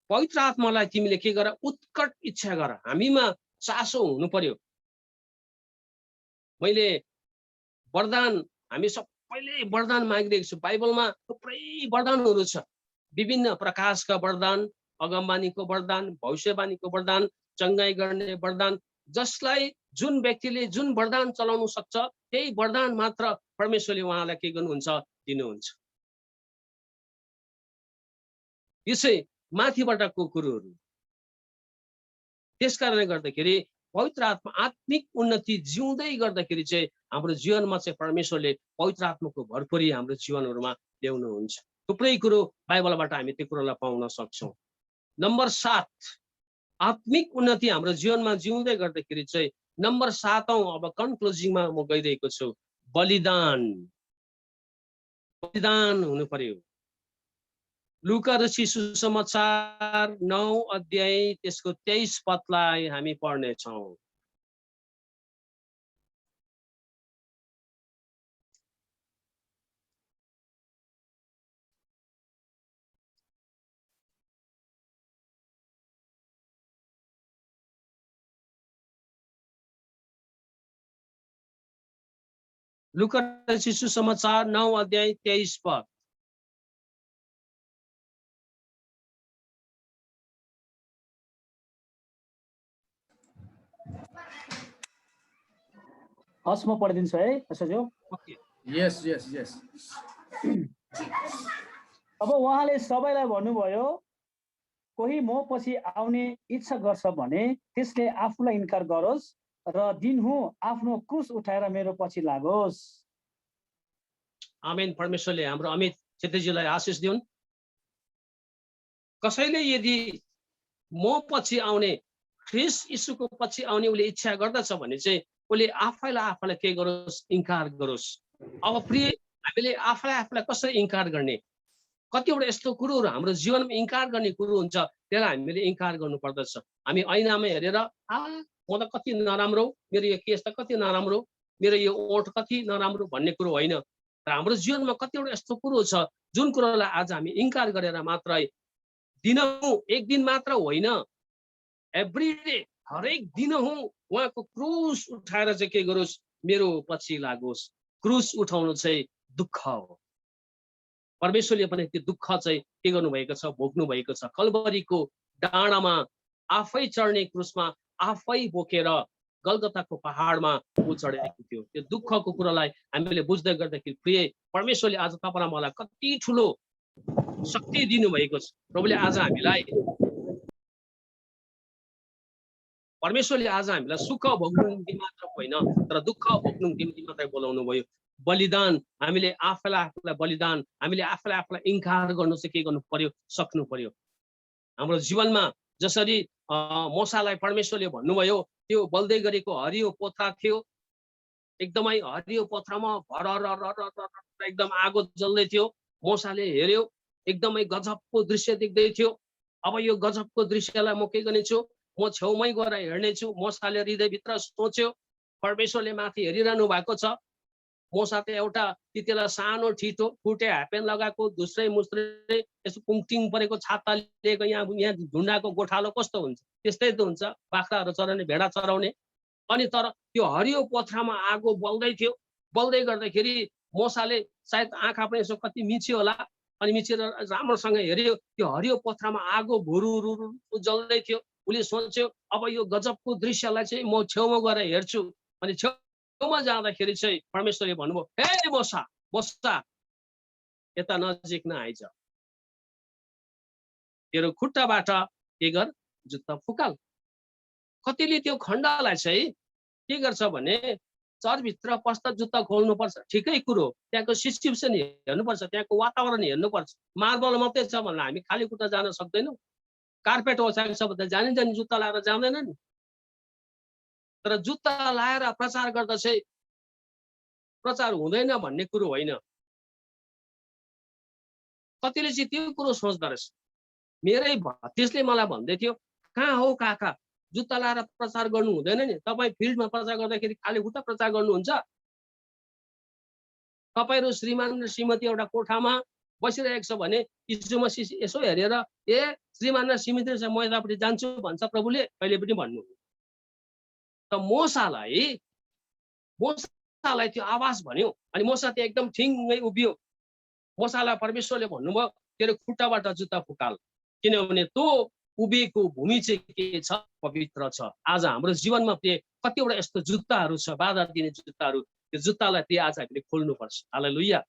पवित्र आत्मालाई तिमीले के गर, उत्कट इच्छा गर, हामीमा चासो हुनु पर्यो। मैले वरदान, हामी सबैले वरदान मागिरहेको छु। बाइबलमा थुप्रै वरदानहरू छ, विभिन्न प्रकारका वरदान, अगमबानीको वरदान, भविष्यवाणीको वरदान, चङ्गाई गर्ने वरदान। जसलाई जुन व्यक्तिले जुन वरदान चलाउन सक्छ त्यही वरदान मात्र परमेश्वरले उहाँलाई के गर्नुहुन्छ, दिनुहुन्छ। यो चाहिँ माथिबाटको कुरोहरू। त्यसकारणले गर्दाखेरि पवित्र आत्मा आत्मिक उन्नति जिउँदै गर्दाखेरि चाहिँ हाम्रो जीवनमा चाहिँ परमेश्वरले पवित्र आत्माको भरपुरी हाम्रो जीवनहरूमा ल्याउनुहुन्छ। थुप्रै कुरो बाइबलबाट हामी त्यो कुरोलाई पाउन सक्छौँ। नम्बर 7 आत्मिक उन्नति हाम्रो जीवनमा जिउँदै गर्दाखेरि चाहिँ नम्बर 7 अब कन्क्लुजिङमा म गइरहेको छु। बलिदान, बलिदान हुनु पर्यो। लुका रची सुसमाचार 9 अध्याय त्यसको 23 पदलाई हामी पढ्नेछौँ। लुका रची सुसमाचार 9 अध्याय 23 पद। हस् म पढिदिन्छु है यसो। यस यस यस। अब उहाँले सबैलाई भन्नुभयो, कोही म पछि आउने इच्छा गर्छ भने त्यसले आफूलाई इन्कार गरोस् र दिनहुँ आफ्नो क्रुस उठाएर मेरो पछि लागोस्। आमेन। परमेश्वरले हाम्रो अमित छेत्रीजीलाई आशिष दिउन्। कसैले यदि म पछि आउने, ख्रीष्ट यीशुको पछि आउने उसले इच्छा गर्दछ भने चाहिँ उसले आफैलाई के गरोस्, इन्कार गरोस्। अब प्रिय, हामीले आफैलाई कसरी इन्कार गर्ने? कतिवटा यस्तो कुरोहरू हाम्रो जीवनमा इन्कार गर्ने कुरो हुन्छ, त्यसलाई हामीले इन्कार गर्नु पर्दछ। हामी ऐनामा हेरेर म त कति नराम्रो, मेरो यो केस त कति नराम्रो, मेरो यो ओठ कति नराम्रो भन्ने कुरो होइन। र हाम्रो जीवनमा कतिवटा यस्तो कुरो छ जुन कुरोलाई आज हामी इन्कार गरेर मात्रै दिनहुँ, एक दिन मात्र होइन, एभ्री डे, हरेक दिनहुँ उहाँको क्रुस उठाएर चाहिँ के गरोस्, मेरो पछि लागोस्। क्रुस उठाउनु चाहिँ दुःख हो। परमेश्वरले पनि त्यो दुःख चाहिँ के गर्नुभएको छ, भोग्नु भएको छ। कल्वरीको डाँडामा आफै चढ्ने क्रुसमा आफै बोकेर गलगताको पहाडमा ऊ चढेको थियो। त्यो दुःखको कुरालाई हामीले बुझ्दै गर्दाखेरि प्रिय, परमेश्वरले आज तपाईलाई मलाई कति ठुलो शक्ति दिनुभएको छ। प्रभुले आज हामीलाई, परमेश्वरले आज हामीलाई सुख भोग्नु निम्ति मात्र होइन तर दुःख भोग्नु निम्ति मात्रै बोलाउनु भयो। बलिदान, हामीले आफैलाई बलिदान, हामीले आफैलाई इन्कार गर्नु चाहिँ के गर्नु पर्यो, सक्नु पर्यो। हाम्रो जीवनमा जसरी मोसालाई परमेश्वरले भन्नुभयो, त्यो बल्दै गरेको हरियो पोथ्रा थियो, एकदमै हरियो पोथ्रामा भरर एकदम आगो जल्दै थियो। मोसाले हेर्यो, एकदमै गजबको दृश्य देख्दै थियो। अब यो गजबको दृश्यलाई म के गर्नेछु, म छेउमै गएर हेर्नेछु। मोसाले हृदयभित्र सोच्यो, परमेश्वरले माथि हेरिरहनु भएको छ। मोसा त एउटा त्यतिबेला सानो ठिटो फुटे हापेन लगाएको, दुस्रै मुस्रै यसो पुङटिङ परेको छाता लिएको, यहाँ ढुङ्गाको गोठालो कस्तो हुन्छ त्यस्तै त हुन्छ, बाख्राहरू चराउने, भेडा चराउने। अनि तर त्यो हरियो पोथ्रामा आगो बल्दै थियो। बल्दै गर्दाखेरि मोसाले सायद आँखा पनि यसो कति मिच्यो होला, अनि मिचेर राम्रोसँग हेऱ्यो, त्यो हरियो पोथ्रामा आगो भुरुरु जल्दै थियो। उसले सोच्यो अब यो गजबको दृश्यलाई चाहिँ म छेउमा गएर हेर्छु। अनि छेउमा जाँदाखेरि चाहिँ परमेश्वरले भन्नुभयो, हे मोसा मोसा यता नजिक नआइज, तेरो खुट्टाबाट के गर, जुत्ता फुकाल। कतिले त्यो खण्डलाई चाहिँ के गर्छ भने चर्चभित्र पस्दा जुत्ता खोल्नुपर्छ, ठिकै कुरो, त्यहाँको सिचुएसन हेर्नुपर्छ, त्यहाँको वातावरण हेर्नुपर्छ। मार्बल मात्रै छ भने हामी खाली खुट्टा जान सक्दैनौँ। कार्पेट ओछ्याएको छ भने जानी जुत्ता लाएर जाँदैन नि। तर जुत्ता लाएर प्रचार गर्दा चाहिँ प्रचार हुँदैन भन्ने कुरो होइन। कतिले चाहिँ त्यो कुरो सोच्दो रहेछ। मेरै भतिजले मलाई भन्दै थियो, कहाँ हो काका, जुत्ता लाएर प्रचार गर्नु हुँदैन नि, तपाईँ फिल्डमा प्रचार गर्दाखेरि खाली खुट्टा प्रचार गर्नुहुन्छ। तपाईँहरू श्रीमान र श्रीमती एउटा कोठामा बसिरहेको छ भने यीशु मसीह यसो हेरेर ए श्रीमान र श्रीमती म यतापट्टि जान्छु भन्छ प्रभुले, कहिले पनि भन्नु। त मोसालाई त्यो आवाज भन्यो अनि मोसा त्यो एकदम ठिङ्गै उभियो। मोसालाई परमेश्वरले भन्नुभयो तेरो खुट्टाबाट जुत्ता फुकाल, किनभने त्यो उभिएको भूमि चाहिँ के छ, पवित्र छ। आज हाम्रो जीवनमा त्यो कतिवटा यस्तो जुत्ताहरू छ, बाधा दिने जुत्ताहरू, त्यो जुत्तालाई त्यो आज हामीले खोल्नुपर्छ। हालेलुया।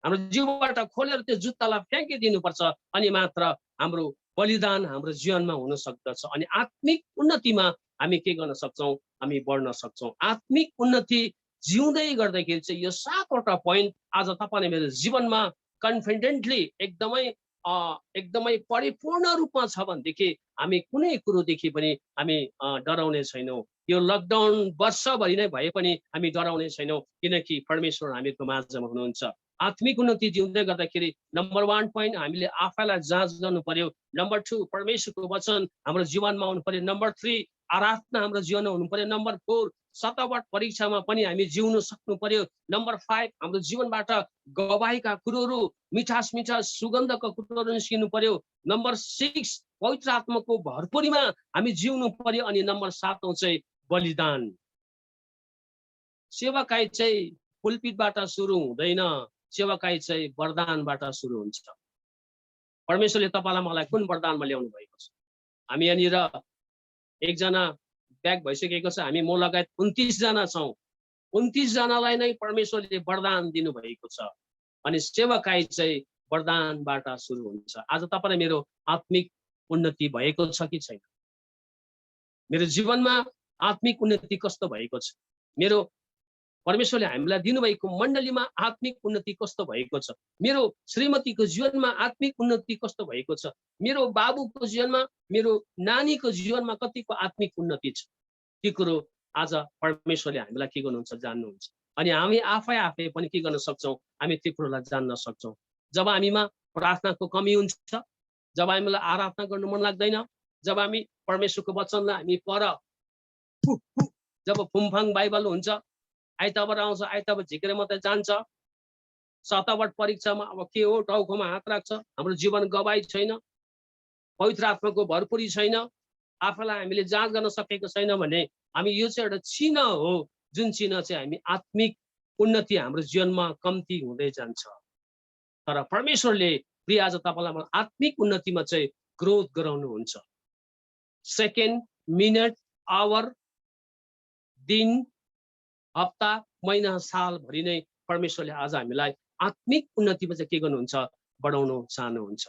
हाम्रो जीवनबाट खोलेर त्यो जुत्तालाई फ्याँकिदिनुपर्छ, अनि मात्र हाम्रो बलिदान हाम्रो जीवनमा हुन सक्दछ। अनि आत्मिक उन्नतिमा हामी के गर्न सक्छौँ, हामी बढ्न सक्छौँ। आत्मिक उन्नति जिउँदै गर्दाखेरि चाहिँ यो 7वटा पोइन्ट आज तपाईँले मेरो जीवनमा कन्फिडेन्टली एकदमै परिपूर्ण रूपमा छ भनेदेखि हामी कुनै कुरोदेखि पनि हामी डराउने छैनौँ। यो लकडाउन वर्षभरि नै भए पनि हामी डराउने छैनौँ, किनकि परमेश्वर हामीको माझमा हुनुहुन्छ। आत्मिक उन्नति जिउँदै गर्दाखेरि नम्बर 1 पोइन्ट हामीले आफैलाई जाँच गर्नु पर्यो। नम्बर 2 परमेश्वरको वचन हाम्रो जीवनमा हुनु पर्यो। नम्बर 3 आराधना हाम्रो जीवनमा हुनु पर्यो। नम्बर 4 शतवट परीक्षामा पनि हामी जिउन सक्नु पर्यो। नम्बर 5 हाम्रो जीवनबाट गवाहीका कुरोहरू, मिठास सुगन्धका कुरोहरू निस्किनु पर्यो। नम्बर 6 पवित्र आत्माको भरपुरीमा हामी जिउनु पर्यो। अनि नम्बर 7 चाहिँ बलिदान। सेवाकाई चाहिँ पुलपिटबाट सुरु हुँदैन, सेवाकाई चाहिँ वरदानबाट सुरु हुन्छ। परमेश्वरले तपाईँलाई मलाई कुन वरदानमा ल्याउनु भएको छ। हामी यहाँनिर एकजना ब्याग भइसकेको छ, हामी म लगायत 29 जना छौँ। 29 जनालाई नै परमेश्वरले वरदान दिनुभएको छ। अनि सेवाकाई चाहिँ वरदानबाट सुरु हुन्छ। आज तपाईँलाई मेरो आत्मिक उन्नति भएको छ कि छैन? मेरो जीवनमा आत्मिक उन्नति कस्तो भएको छ? मेरो परमेश्वरले हामीलाई दिनुभएको मण्डलीमा आत्मिक उन्नति कस्तो भएको छ? मेरो श्रीमतीको जीवनमा आत्मिक उन्नति कस्तो भएको छ? मेरो बाबुको जीवनमा, मेरो नानीको जीवनमा कतिको आत्मिक उन्नति छ? ती कुरो आज परमेश्वरले हामीलाई के गर्नुहुन्छ, जान्नुहुन्छ। अनि हामी आफै पनि के गर्न सक्छौँ, हामी त्यो कुरोलाई जान्न सक्छौँ। जब हामीमा प्रार्थनाको कमी हुन्छ, जब हामीलाई आराधना गर्नु मन लाग्दैन, जब हामी परमेश्वरको वचनलाई हामी जब फुमफाङ बाइबल हुन्छ, आइतबार आउँछ, आइतबार झिकेर मात्रै जान्छ, शतवट परीक्षामा अब के हो, टाउकोमा हात राख्छ, हाम्रो जीवन गवाई छैन, पवित्र आत्माको भरपुरी छैन, आफूलाई हामीले जाँच गर्न सकेको छैन भने हामी यो चाहिँ एउटा चिन्ह हो, जुन चिन्ह चाहिँ हामी आत्मिक उन्नति हाम्रो जीवनमा कम्ती हुँदै जान्छ। तर परमेश्वरले प्रिय आज तपाईँलाई आत्मिक उन्नतिमा चाहिँ ग्रोथ गराउनुहुन्छ। सेकेन्ड, मिनट, आवर, दिन, हप्ता, महिना, सालभरि नै परमेश्वरले आज हामीलाई आत्मिक उन्नतिमा चाहिँ के गर्नुहुन्छ, बढाउन चाहनुहुन्छ।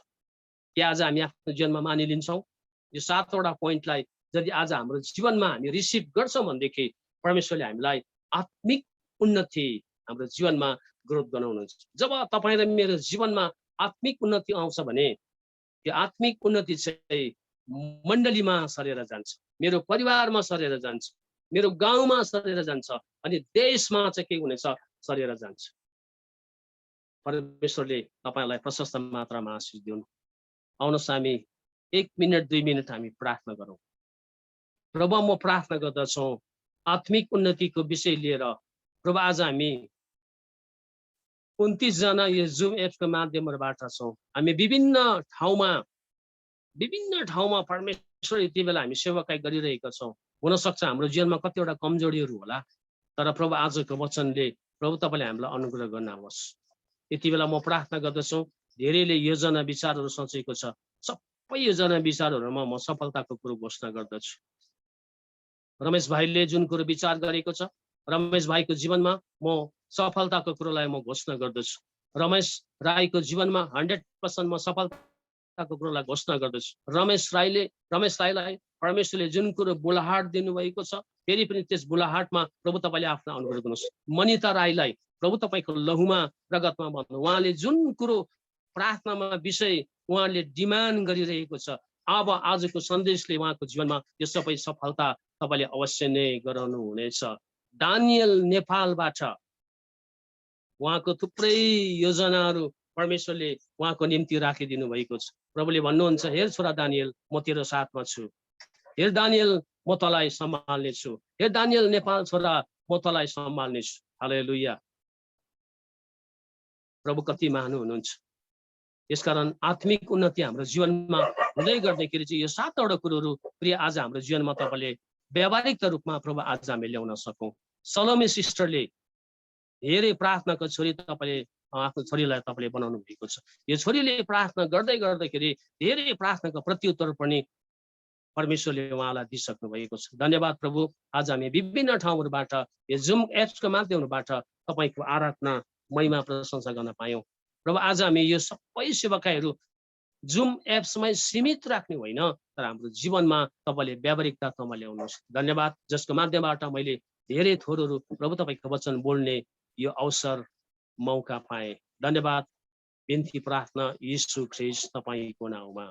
कि आज हामी आफ्नो जीवनमा मानिलिन्छौँ यो 7वटा पोइन्टलाई? यदि आज हाम्रो जीवनमा हामी रिसिभ गर्छौँ भनेदेखि परमेश्वरले हामीलाई आत्मिक उन्नति हाम्रो जीवनमा ग्रोथ गराउनुहुन्छ। जब तपाईँ र मेरो जीवनमा आत्मिक उन्नति आउँछ भने त्यो आत्मिक उन्नति चाहिँ मण्डलीमा सरेर जान्छ, मेरो परिवारमा सरेर जान्छ, मेरो गाउँमा सरेर जान्छ, अनि देशमा चाहिँ के हुनेछ, सरेर जान्छ। परमेश्वरले तपाईँलाई प्रशस्त मात्रामा आशीष दिउन्। आउनुहोस् हामी 1 मिनट 2 मिनट हामी प्रार्थना गरौँ। प्रभु, म प्रार्थना गर्दछु आत्मिक उन्नतिको विषय लिएर। प्रभु, आज हामी 29 जना यो जुम एप्सको माध्यमबाट छौँ। हामी विभिन्न ठाउँमा परमेश्वर यति बेला हामी सेवाकाई गरिरहेका छौँ। हुनसक्छ हाम्रो जीवनमा कतिवटा कमजोरीहरू होला, तर प्रभु आजको वचनले प्रभु तपाईँले हामीलाई अनुग्रह गर्नुहोस्। यति बेला म प्रार्थना गर्दछु, धेरैले योजना विचारहरू सोचेको छ, सबै योजना विचारहरूमा म सफलताको कुरो घोषणा गर्दछु। रमेश भाइले जुन कुरो विचार गरेको छ, रमेश भाइको जीवनमा म सफलताको कुरोलाई म घोषणा गर्दछु। रमेश राईको जीवनमा 100% म सफलताको कुरोलाई घोषणा गर्दछु। रमेश राईलाई परमेश्वरले जुन कुरो बुलाहाट दिनुभएको छ, फेरि पनि त्यस बुलाहाटमा प्रभु तपाईँले आफ्नो अनुग्रह गर्नुहोस्। मनिता राईलाई प्रभु तपाईँको लहुमा रगतमा भन्नु, उहाँले जुन कुरो प्रार्थनामा विषय उहाँले डिमान्ड गरिरहेको छ, अब आजको सन्देशले उहाँको जीवनमा यो सबै सफलता तपाईँले अवश्य नै गराउनु हुनेछ। दानियल नेपालबाट उहाँको थुप्रै योजनाहरू परमेश्वरले उहाँको निम्ति राखिदिनु भएको छ। प्रभुले भन्नुहुन्छ, हेर छोरा दानियल, म तेरो साथमा छु। हेर दानियल, म तँलाई सम्हाल्ने छु। हेर दानियल नेपाल छोरा, म तँलाई सम्हाल्ने छु। हालेलुया। प्रभु कति महान हुनुहुन्छ। यसकारण आत्मिक उन्नति हाम्रो जीवनमा हुँदै गर्दाखेरि चाहिँ यो 7वटा कुरोहरू प्रिय आज हाम्रो जीवनमा तपाईँले व्यावहारिक रूपमा प्रभु आज हामी ल्याउन सकौँ। सलोमे सिस्टरले धेरै प्रार्थनाको छोरी तपाईँले आफ्नो छोरीलाई तपाईँले बनाउनु भएको छ। यो छोरीले प्रार्थना गर्दाखेरि धेरै प्रार्थनाको प्रत्युत्तर पनि परमेश्वरले उहाँलाई दिइसक्नु भएको छ। धन्यवाद प्रभु। आज हामी विभिन्न ठाउँहरूबाट यो जुम एप्सको माध्यमबाट तपाईँको आराधना महिमा प्रशंसा गर्न पायौँ। प्रभु आज हामी यो सबै सेवकाईहरू जुम एप्समै सीमित राख्ने होइन, तर हाम्रो जीवनमा तपाईँले व्यावहारिकता तपाईँले ल्याउनुहोस्। धन्यवाद, जसको माध्यमबाट मैले धेरै थोरहरू प्रभु तपाईँको वचन बोल्ने यो अवसर मौका पाएँ। धन्यवाद। बिन्ती प्रार्थना यीशु ख्रीष्ट तपाईँको नाममा।